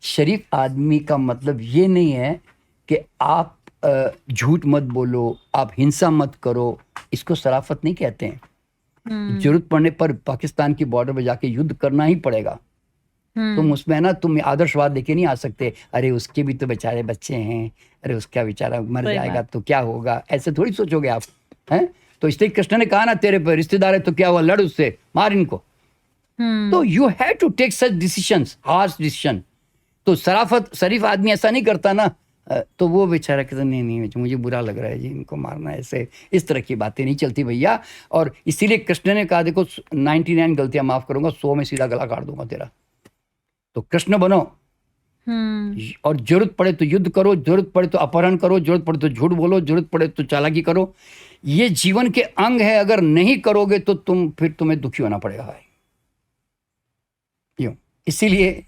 शरीफ आदमी का मतलब ये नहीं है कि आप झूठ मत बोलो, आप हिंसा मत करो, इसको शराफत नहीं कहते हैं। जरूरत पड़ने पर पाकिस्तान की बॉर्डर पे जाके युद्ध करना ही पड़ेगा। तुम उसमें ना, तुम आदर्शवाद लेके नहीं आ सकते, अरे उसके भी तो बेचारे बच्चे हैं, अरे उसका बेचारा मर जाएगा तो क्या होगा, ऐसे थोड़ी सोचोगे आप, हैं? तो इसलिए कृष्ण ने कहा ना, तेरे पर रिश्तेदार है तो क्या हुआ, लड़ उससे, मार इनको। तो you have to take such decisions, harsh decision. तो शरीफ आदमी ऐसा नहीं करता ना, तो वो बेचारा कहता नहीं मुझे बुरा लग रहा है जी, इनको मारना, ऐसे इस तरह की बातें नहीं चलती भैया। और इसीलिए कृष्ण ने कहा, देखो 99 गलतियां माफ करूंगा, 100 में सीधा गला काट दूंगा तेरा। तो कृष्ण बनो, और जरूरत पड़े तो युद्ध करो, जरूरत पड़े तो अपहरण करो, जरूरत पड़े तो झूठ बोलो, जरूरत पड़े तो चालाकी करो। ये जीवन के अंग है, अगर नहीं करोगे तो फिर तुम्हें दुखी होना पड़ेगा भाई। यूं, इसीलिए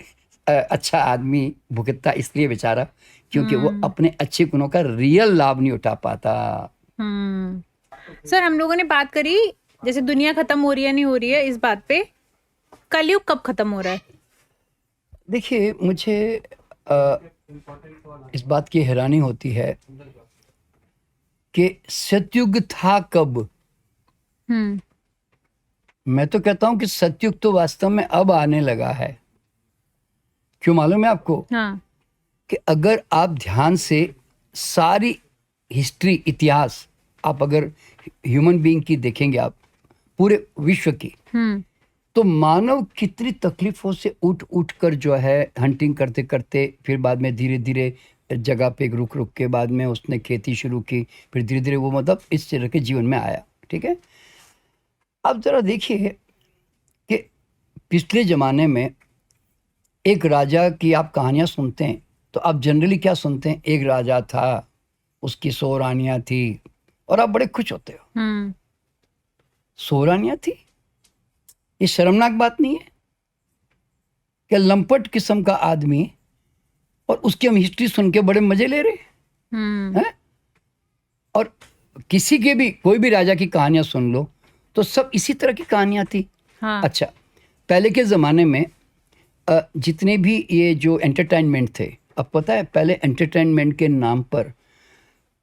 अच्छा आदमी भुगतता इसलिए बेचारा, क्योंकि वो अपने अच्छे गुणों का रियल लाभ नहीं उठा पाता। सर, हम लोगों ने बात करी जैसे दुनिया खत्म हो रही है नहीं हो रही है, इस बात पे कलयुग कब खत्म हो रहा है? देखिए, मुझे इस बात की हैरानी होती है कि सतयुग था कब। मैं तो कहता हूं कि सतयुग तो वास्तव में अब आने लगा है। क्यों मालूम है आपको? हाँ। कि अगर आप ध्यान से सारी हिस्ट्री, इतिहास, आप अगर ह्यूमन बीइंग की देखेंगे, आप पूरे विश्व की, तो मानव कितनी तकलीफों से उठ कर जो है हंटिंग करते करते, फिर बाद में धीरे धीरे जगह पे रुक के बाद में उसने खेती शुरू की, फिर धीरे धीरे वो मतलब इस तरह के जीवन में आया। ठीक है, अब जरा देखिए कि पिछले जमाने में एक राजा की आप कहानियां सुनते हैं तो आप जनरली क्या सुनते हैं? एक राजा था, उसकी 100 रानियां थी, और आप बड़े खुश होते हो। 100 रानियां थी, ये शर्मनाक बात नहीं है कि लंपट किस्म का आदमी, और उसकी हम हिस्ट्री सुन के बड़े मजे ले रहे हैं। और किसी के भी, कोई भी राजा की कहानियां सुन लो तो सब इसी तरह की कहानियां थी। हाँ। अच्छा, पहले के ज़माने में जितने भी ये जो एंटरटेनमेंट थे, अब पता है पहले एंटरटेनमेंट के नाम पर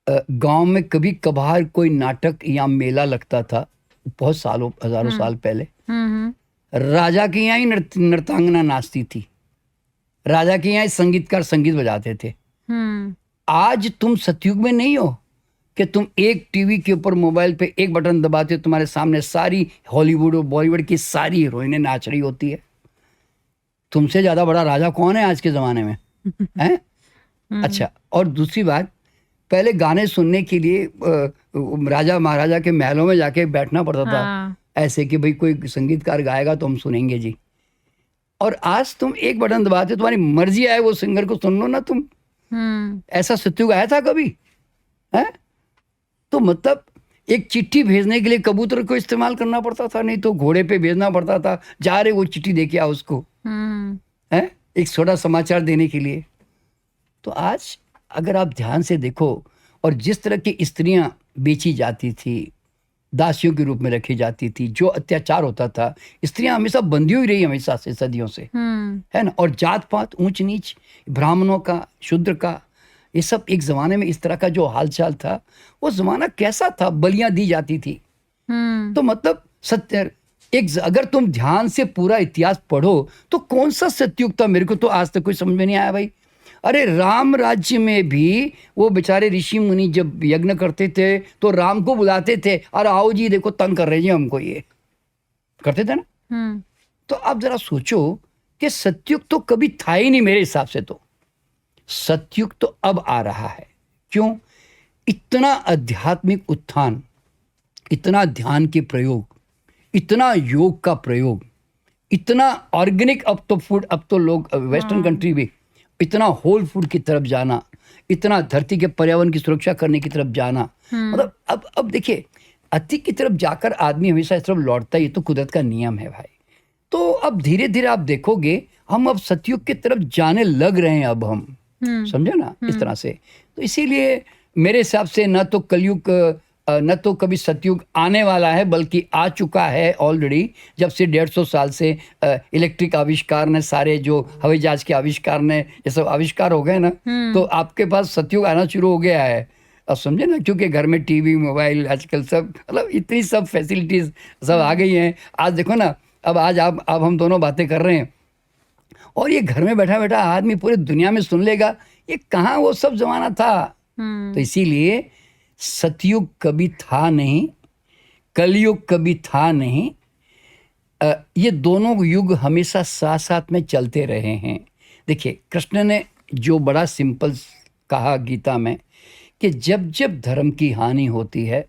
गांव में कभी कभार कोई नाटक या मेला लगता था, बहुत सालों, हजारों साल पहले। राजा की यहाँ ही नर्तांगना नाचती थी, राजा के यहाँ संगीतकार संगीत बजाते थे। आज तुम सतयुग में नहीं हो कि तुम एक टीवी के ऊपर मोबाइल पे एक बटन दबाते हो, तुम्हारे सामने सारी हॉलीवुड और बॉलीवुड की सारी हीरोइनें नाच रही होती है। तुमसे ज्यादा बड़ा राजा कौन है आज के जमाने में? हैं? अच्छा, और दूसरी बात, पहले गाने सुनने के लिए राजा महाराजा के महलों में जाके बैठना पड़ता था, ऐसे कि भाई कोई संगीतकार गाएगा तो हम सुनेंगे जी। और आज तुम एक बटन दबाते, तुम्हारी मर्जी आए वो सिंगर को सुन लो ना तुम। ऐसा सतयुग आया था कभी? है? तो मतलब एक चिट्ठी भेजने के लिए कबूतर को इस्तेमाल करना पड़ता था, नहीं तो घोड़े पे भेजना पड़ता था, जा रहे वो चिट्ठी दे के आओ उसको, है, एक छोटा समाचार देने के लिए। तो आज अगर आप ध्यान से देखो, और जिस तरह की स्त्रियां बेची जाती थी, दासियों के रूप में रखी जाती थी, जो अत्याचार होता था, स्त्रियां हमेशा बंधी हुई रही, हमेशा से, सदियों से, है ना। और जात पात, ऊंच नीच, ब्राह्मणों का, शूद्र का, ये सब एक जमाने में इस तरह का जो हालचाल था, वो जमाना कैसा था, बलियां दी जाती थी। तो मतलब सत्य, एक अगर तुम ध्यान से पूरा इतिहास पढ़ो तो कौन सा सतयुग था, मेरे को तो आज तक कोई समझ में नहीं आया भाई। अरे राम राज्य में भी वो बेचारे ऋषि मुनि जब यज्ञ करते थे तो राम को बुलाते थे, अरे आओ जी देखो तंग कर रहे जी हमको, ये करते थे ना। तो आप जरा सोचो कि सतयुग तो कभी था ही नहीं मेरे हिसाब से। तो सतयुग तो अब आ रहा है। क्यों? इतना आध्यात्मिक उत्थान, इतना ध्यान के प्रयोग, इतना योग का प्रयोग, इतना ऑर्गेनिक, अब तो फूड, अब तो लोग वेस्टर्न कंट्री भी इतना होल फूड की तरफ जाना, इतना धरती के पर्यावरण की सुरक्षा करने की तरफ जाना। मतलब अब देखिए, अति की तरफ जाकर आदमी हमेशा इस तरफ लौटता है, ये तो कुदरत का नियम है भाई। तो अब धीरे धीरे आप देखोगे हम अब सतयुग की तरफ जाने लग रहे हैं, अब हम समझे ना, इस तरह से। तो इसीलिए मेरे हिसाब से न तो कलयुग, न तो कभी सतयुग आने वाला है, बल्कि आ चुका है ऑलरेडी। जब से 150 साल से इलेक्ट्रिक आविष्कार ने, सारे जो हवाई जहाज के आविष्कार ने, ये सब आविष्कार हो गए ना, तो आपके पास सतयुग आना शुरू हो गया है। अब समझे ना, क्योंकि घर में टीवी, मोबाइल, आजकल सब, मतलब इतनी सब फैसिलिटीज सब आ गई हैं। आज देखो ना, अब हम दोनों बातें कर रहे हैं और ये घर में बैठा बैठा आदमी पूरी दुनिया में सुन लेगा, ये कहाँ वो सब जमाना था। तो इसीलिए सतयुग कभी था नहीं, कलयुग कभी था नहीं। ये दोनों युग हमेशा साथ साथ में चलते रहे हैं। देखिए, कृष्ण ने जो बड़ा सिंपल कहा गीता में कि जब जब धर्म की हानि होती है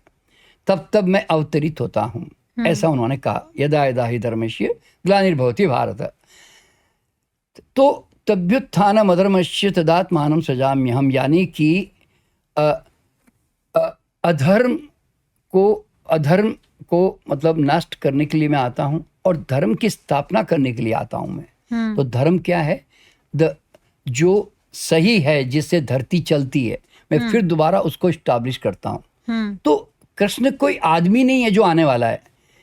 तब तब मैं अवतरित होता हूँ, ऐसा उन्होंने कहा। यदा यदा हि धर्मस्य ग्लानिर्भवति भारत, तो तभ्युत्थानम् अधर्मस्य तदात्मानं सृजाम्यहम्, यानी कि अधर्म को मतलब नष्ट करने के लिए मैं आता हूँ और धर्म की स्थापना करने के लिए आता हूँ मैं। तो धर्म क्या है? जो सही है, जिससे धरती चलती है, मैं फिर दोबारा उसको स्टैब्लिश करता हूँ। तो कृष्ण कोई आदमी नहीं है जो आने वाला है,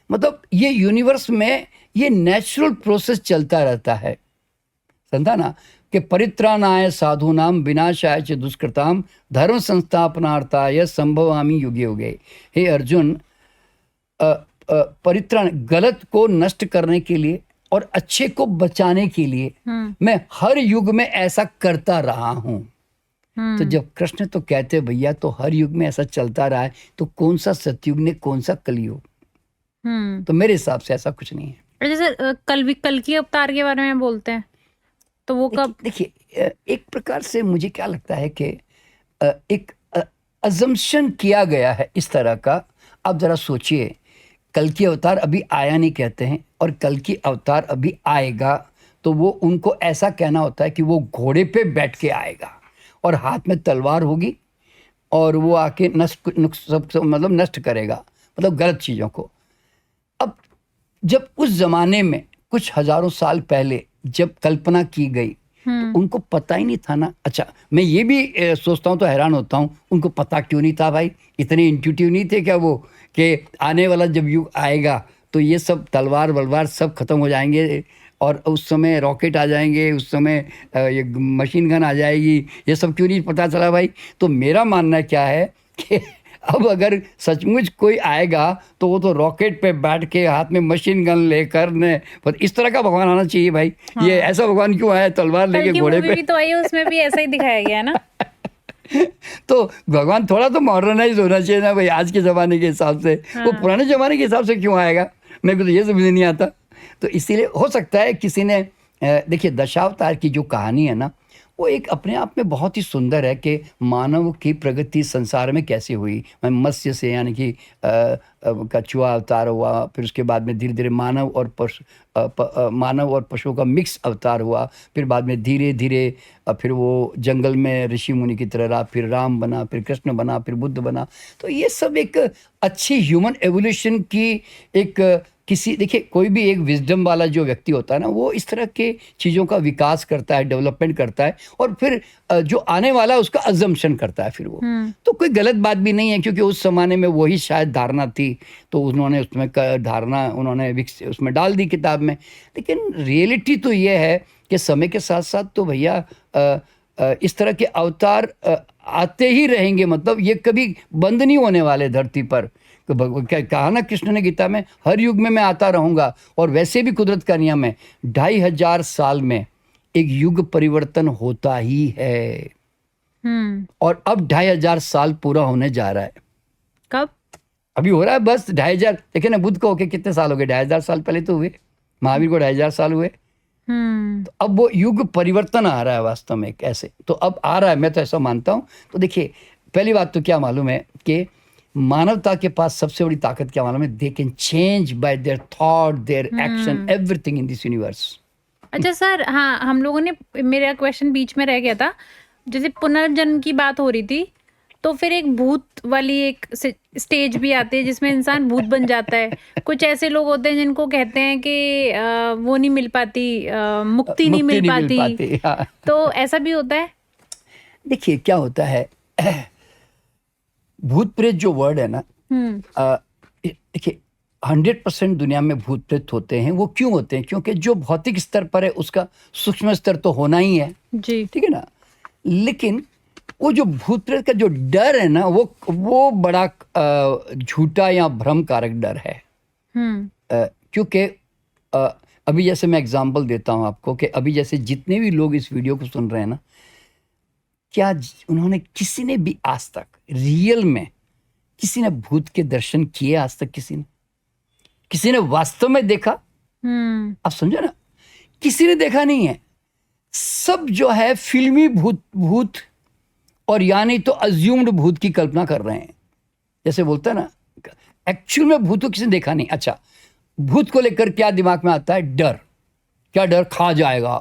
मतलब ये यूनिवर्स में ये नेचुरल प्रोसेस चलता रहता है, समझा ना, कि परित्राणाय साधूनाम विनाशाय च दुष्कृताम धर्म संस्थापनार्थाय संभवामि युगे युगे। हे अर्जुन, परित्राण, गलत को नष्ट करने के लिए और अच्छे को बचाने के लिए मैं हर युग में ऐसा करता रहा हूँ। तो जब कृष्ण तो कहते भैया तो हर युग में ऐसा चलता रहा है, तो कौन सा सतयुग ने, कौन सा कलयुग? तो मेरे हिसाब से ऐसा कुछ नहीं है। जैसे कल की अवतार के बारे में बोलते हैं, तो वो कब? देखिए, एक प्रकार से मुझे क्या लगता है कि एक अजम्पशन किया गया है इस तरह का। आप जरा सोचिए, कल की अवतार अभी आया नहीं कहते हैं, और कल की अवतार अभी आएगा, तो वो उनको ऐसा कहना होता है कि वो घोड़े पे बैठ के आएगा और हाथ में तलवार होगी और वो आके मतलब नष्ट करेगा, मतलब गलत चीज़ों को। अब जब उस जमाने में कुछ हजारों साल पहले जब कल्पना की गई तो उनको पता ही नहीं था ना। अच्छा, मैं ये भी सोचता हूँ तो हैरान होता हूँ, उनको पता क्यों नहीं था भाई? इतने इंट्यूटिव नहीं थे क्या वो, कि आने वाला जब युग आएगा तो ये सब तलवार वलवार सब खत्म हो जाएंगे और उस समय रॉकेट आ जाएंगे, उस समय ये मशीन गन आ जाएगी, ये सब क्यों नहीं पता चला भाई? तो मेरा मानना क्या है कि अब अगर सचमुच कोई आएगा तो वो तो रॉकेट पे बैठ के हाथ में मशीन गन लेकर ने, पर इस तरह का भगवान आना चाहिए भाई। ये ऐसा भगवान क्यों आया तलवार कल लेके की घोड़े मूवी पे? भी तो आई है, उसमें भी ऐसा ही दिखाया गया है ना। तो भगवान थोड़ा तो मॉडर्नाइज होना चाहिए ना भाई, आज के ज़माने के हिसाब से। वो पुराने ज़माने के हिसाब से क्यों आएगा, मेरे को तो ये समझ नहीं आता। तो इसीलिए हो सकता है किसी ने देखिए दशावतार की जो कहानी है ना, वो एक अपने आप में बहुत ही सुंदर है कि मानव की प्रगति संसार में कैसे हुई। मत्स्य से यानी कि कछुआ अवतार हुआ, फिर उसके बाद में धीरे धीरे मानव और मानव और पशुओं का मिक्स अवतार हुआ, फिर बाद में धीरे धीरे फिर वो जंगल में ऋषि मुनि की तरह रहा, फिर राम बना, फिर कृष्ण बना, फिर बुद्ध बना। तो ये सब एक अच्छी ह्यूमन एवोल्यूशन की एक किसी, देखिए कोई भी एक विजडम वाला जो व्यक्ति होता है ना, वो इस तरह के चीज़ों का विकास करता है, डेवलपमेंट करता है, और फिर जो आने वाला है उसका अजम्पशन करता है फिर वो। तो कोई गलत बात भी नहीं है, क्योंकि उस जमाने में वही शायद धारणा थी, तो उन्होंने उसमें धारणा उन्होंने उसमें डाल दी किताब में। लेकिन रियलिटी तो ये है कि समय के साथ साथ तो भैया इस तरह के अवतार आते ही रहेंगे, मतलब ये कभी बंद नहीं होने वाले धरती पर। क्या कहा ना कृष्ण ने गीता में, हर युग में मैं आता रहूंगा। और वैसे भी कुदरत का नियम है, 2500 साल में एक युग परिवर्तन होता ही है। और अब 2500 साल पूरा होने जा रहा है। कब? अभी हो रहा है बस 2500। देखिए ना, बुद्ध को होके कितने साल हो गए, 2500 साल पहले तो हुए, महावीर को 2500 साल हुए। तो अब वो युग परिवर्तन आ रहा है वास्तव में कैसे, तो अब आ रहा है, मैं तो ऐसा मानता हूँ। तो देखिए पहली बात तो क्या मालूम है कि मानवता के पास सबसे बड़ी ताकत क्या मालूम है, they can change bye there thought, their action, everything in this universe. अच्छा सर, हाँ हम लोगों ने, मेरा क्वेश्चन बीच में रह गया था, जैसे पुनर्जन्म की बात हो रही थी, तो फिर एक भूत वाली एक स्टेज भी आती है जिसमें इंसान भूत बन जाता है। कुछ ऐसे लोग होते हैं जिनको कहते हैं कि वो नहीं मिल पाती, मुक्ति नहीं मिल पाती। हाँ। तो ऐसा भी होता है? देखिए क्या होता है, भूत प्रेत जो वर्ड है ना, देखिए 100% दुनिया में भूत प्रेत होते हैं। वो क्यों होते हैं? क्योंकि जो भौतिक स्तर पर है उसका सूक्ष्म स्तर तो होना ही है जी, ठीक है ना। लेकिन वो जो भूत प्रेत का जो डर है ना, वो बड़ा झूठा या भ्रम कारक डर है। क्योंकि अभी जैसे मैं एग्जांपल देता हूं आपको कि अभी जैसे जितने भी लोग इस वीडियो को सुन रहे हैं ना, क्या उन्होंने, किसी ने भी आज तक रियल में किसी ने भूत के दर्शन किए? आज तक किसी ने वास्तव में देखा? आप समझो ना, किसी ने देखा नहीं है। सब जो है फिल्मी भूत और यानी तो अज्यूम्ड भूत की कल्पना कर रहे हैं। जैसे बोलता है ना, एक्चुअल में भूत को किसी ने देखा नहीं। अच्छा, भूत को लेकर क्या दिमाग में आता है? डर। क्या डर? खा जाएगा,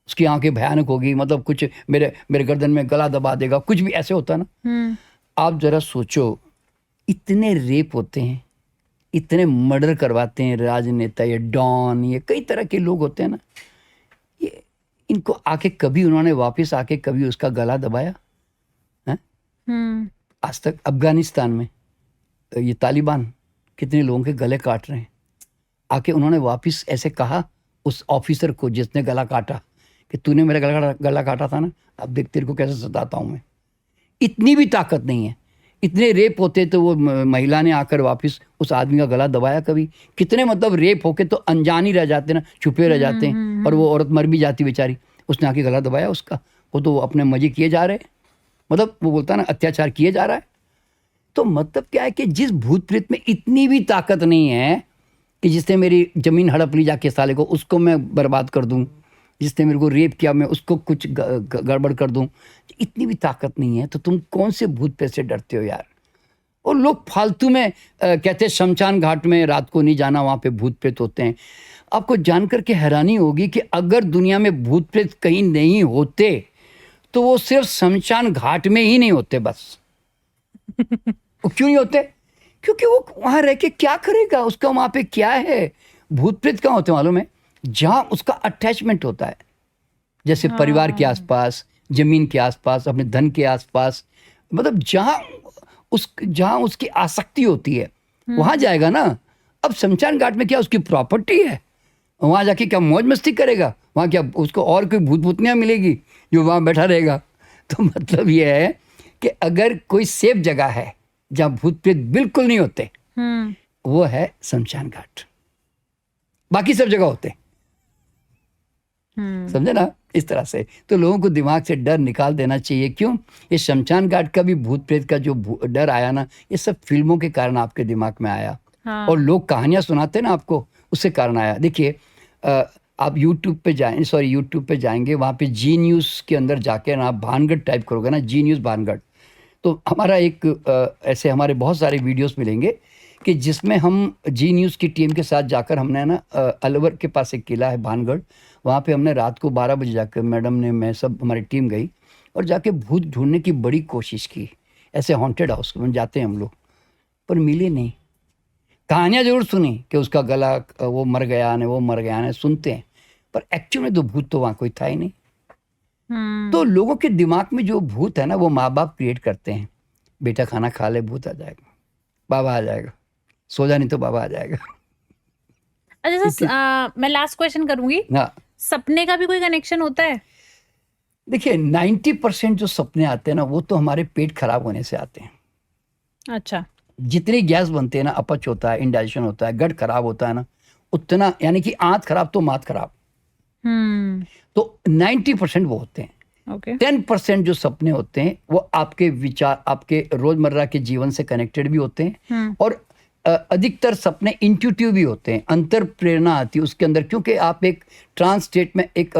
उसकी आंखें भयानक होगी, मतलब कुछ मेरे गर्दन में गला दबा देगा, कुछ भी ऐसे होता है ना। आप जरा सोचो, इतने रेप होते हैं, इतने मर्डर करवाते हैं राजनेता, ये डॉन, ये कई तरह के लोग होते हैं ना, ये इनको आके कभी उन्होंने वापस आके कभी उसका गला दबाया है? आज तक अफगानिस्तान में ये तालिबान कितने लोगों के गले काट रहे हैं, आके उन्होंने वापस ऐसे कहा उस ऑफिसर को जिसने गला काटा कि तूने मेरा गला काटा था ना, अब देख तेरे को कैसे सताता हूं मैं। इतनी भी ताकत नहीं है। इतने रेप होते तो वो महिला ने आकर वापस उस आदमी का गला दबाया कभी? कितने मतलब रेप होके तो अनजान ही रह जाते ना, छुपे रह जाते हैं, और वो औरत मर भी जाती बेचारी, उसने आके गला दबाया उसका? वो तो अपने मजे किए जा रहे, मतलब वो बोलता ना अत्याचार किए जा रहा है। तो मतलब क्या है कि जिस भूत प्रेत में इतनी भी ताकत नहीं है कि जिसने मेरी जमीन हड़प ली जाके साले को, उसको मैं बर्बाद कर दूं, जिसने मेरे को रेप किया मैं उसको कुछ गड़बड़ कर दूं, इतनी भी ताकत नहीं है, तो तुम कौन से भूत प्रेत से डरते हो यार? और लोग फालतू में कहते हैं शमशान घाट में रात को नहीं जाना, वहाँ पे भूत प्रेत होते हैं। आपको जानकर के हैरानी होगी कि अगर दुनिया में भूत प्रेत कहीं नहीं होते तो वो सिर्फ शमशान घाट में ही नहीं होते बस। वो क्यों नहीं होते? क्योंकि वो वहाँ रह के क्या करेगा, उसका वहाँ पे क्या है? भूत प्रेत कहाँ होते मालूम है? जहाँ उसका अटैचमेंट होता है, जैसे परिवार के आसपास, जमीन के आसपास, अपने धन के आसपास, मतलब जहाँ उसकी आसक्ति होती है वहाँ जाएगा ना। अब शमशान घाट में क्या उसकी प्रॉपर्टी है? वहाँ जाके क्या मौज मस्ती करेगा? वहाँ क्या उसको और कोई भूतनियाँ मिलेगी जो वहाँ बैठा रहेगा? तो मतलब ये है कि अगर कोई सेफ जगह है जहाँ भूत प्रेत बिल्कुल नहीं होते, हम्म वो है शमशान घाट। बाकी सब जगह होते हैं, हम्म समझे ना, इस तरह से। तो लोगों को दिमाग से डर निकाल देना चाहिए। क्यों? ये शमशान घाट का भी भूत प्रेत का जो डर आया ना, ये सब फिल्मों के कारण आपके दिमाग में आया, हाँ और लोग कहानियां सुनाते ना आपको, उससे कारण आया। देखिए आप यूट्यूब पे जाएंगे, वहाँ पे जी न्यूज़ के अंदर जाके ना आप भानगढ़ टाइप करोगे ना, जी न्यूज़ भानगढ़, तो हमारा एक ऐसे हमारे बहुत सारे वीडियोस मिलेंगे कि जिसमें हम जी न्यूज़ की टीम के साथ जाकर हमने ना अलवर के पास एक किला है भानगढ़, वहाँ पे हमने रात को 12 बजे जाकर, मैडम ने, मैं, सब हमारी टीम गई और जाके भूत ढूंढने की बड़ी कोशिश की। ऐसे हॉन्टेड हाउस में जाते हैं हम लोग, पर मिले नहीं। कहानियाँ जरूर सुनी कि उसका गला वो मर गया ने, वो मर गया ने, सुनते हैं, पर एक्चुअल में तो भूत तो वहाँ कोई था ही नहीं। तो लोगों के दिमाग में जो भूत है ना, वो माँ बाप क्रिएट करते हैं। बेटा खाना खा ले, भूत आ जाएगा, बाबा आ जाएगा, सो जा नहीं तो बाबा आ जाएगा। अच्छा सर, मैं लास्ट क्वेश्चन करूंगी। हाँ, सपने का भी कोई कनेक्शन होता है? देखिए 90% जो सपने आते हैं ना, वो तो हमारे पेट खराब होने से आते हैं। अच्छा। जितनी गैस बनती है ना, अपच होता है, इंडाइजेशन होता है, गट खराब होता है ना, उतना, यानी कि आंत खराब तो मात खराब। तो 90% वो होते हैं। ओके। 10% जो सपने होते हैं वो आपके विचार, आपके रोजमर्रा के जीवन से कनेक्टेड भी होते हैं, और अधिकतर सपने इंट्यूटिव भी होते हैं, अंतर प्रेरणा आती है उसके अंदर, क्योंकि आप एक ट्रांस स्टेट में, एक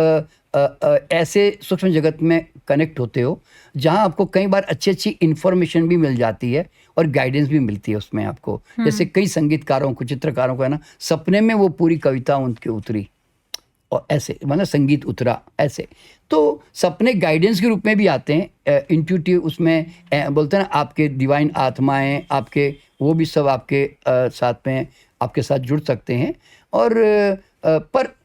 ऐसे सूक्ष्म जगत में कनेक्ट होते हो जहां आपको कई बार अच्छी अच्छी इंफॉर्मेशन भी मिल जाती है और गाइडेंस भी मिलती है उसमें आपको। जैसे कई संगीतकारों को, चित्रकारों को है ना, सपने में वो पूरी कविता उनकी उतरी, और ऐसे मतलब संगीत उतरा ऐसे। तो सपने गाइडेंस के रूप में भी आते हैं, इंट्यूटिव, उसमें बोलते हैं ना, आपके डिवाइन आत्माएं, आपके वो भी सब आपके साथ में, आपके साथ जुड़ सकते हैं। और पर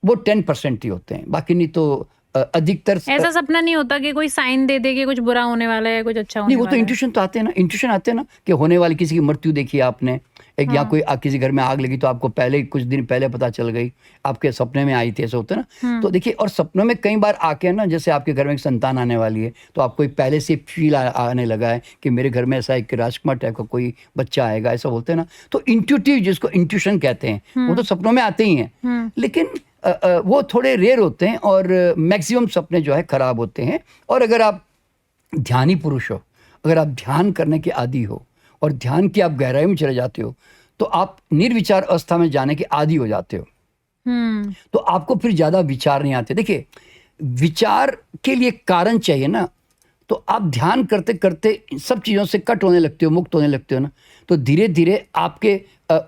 वो 10% ही होते हैं, बाकी नहीं तो अधिकतर ऐसा सपना नहीं होता कि कोई साइन दे दे कि कुछ बुरा होने वाला है, कुछ अच्छा होने नहीं, वो वाला तो है? इंट्यूशन तो आते हैं ना, इंट्यूशन आते हैं ना, कि होने वाली किसी की मृत्यु देखी आपने, एक या कोई किसी घर में आग लगी तो आपको पहले, कुछ दिन पहले पता चल गई, आपके सपने में आई थी, ऐसा होता है ना। तो देखिए, और सपनों में कई बार आके ना, जैसे आपके घर में एक संतान आने वाली है, तो आपको पहले से फील आने लगा है कि मेरे घर में ऐसा एक राजकुमार टाइप का कोई बच्चा आएगा, ऐसा बोलते हैं ना। तो इंट्यूटिव, जिसको इंट्यूशन कहते हैं, वो तो सपनों में आते ही हैं, लेकिन वो थोड़े रेयर होते हैं, और मैक्सिमम सपने जो है खराब होते हैं। और अगर आप ध्यानी पुरुष हो, अगर आप ध्यान करने के आदी हो और ध्यान की आप गहराई में चले जाते हो, तो आप निर्विचार अवस्था में जाने के आदी हो जाते हो। तो आपको फिर ज्यादा विचार नहीं आते। देखिए, विचार के लिए कारण चाहिए ना, तो आप ध्यान करते करते सब चीज़ों से कट होने लगते हो, मुक्त होने लगते हो ना, तो धीरे धीरे आपके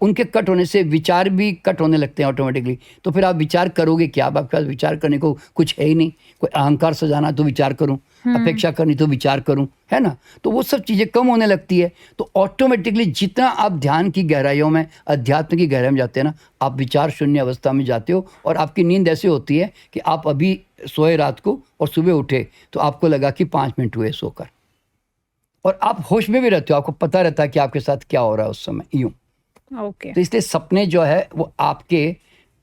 उनके कट होने से विचार भी कट होने लगते हैं ऑटोमेटिकली। तो फिर आप विचार करोगे क्या? आपके पास विचार करने को कुछ है ही नहीं। कोई अहंकार सजाना तो विचार करूं, अपेक्षा करनी तो विचार करूं, है ना। तो वो सब चीज़ें कम होने लगती है। तो ऑटोमेटिकली जितना आप ध्यान की गहराइयों में, अध्यात्म की गहराई में जाते हैं ना, आप विचार शून्य अवस्था में जाते हो, और आपकी नींद ऐसी होती है कि आप अभी सोए रात को और सुबह उठे तो आपको लगा कि 5 मिनट हुए सोकर, और आप होश में भी रहते हो, आपको पता रहता है कि आपके साथ क्या हो रहा है उस समय, यूं। ओके। तो इसलिए सपने जो है वो आपके,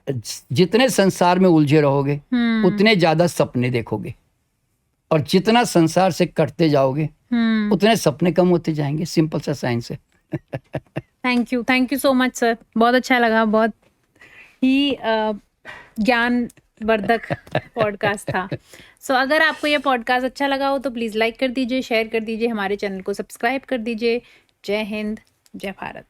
जितने संसार में उलझे रहोगे उतने ज्यादा सपने देखोगे, और जितना संसार से कटते जाओगे उतने सपने कम होते जाएंगे। सिंपल सा साइंस है। Thank you so much sir, बहुत अच्छा लगा, बहुत ही ज्ञानवर्धक पॉडकास्ट था। सो अगर आपको ये पॉडकास्ट अच्छा लगा हो तो प्लीज़ लाइक कर दीजिए, शेयर कर दीजिए, हमारे चैनल को सब्सक्राइब कर दीजिए। जय हिंद, जय भारत।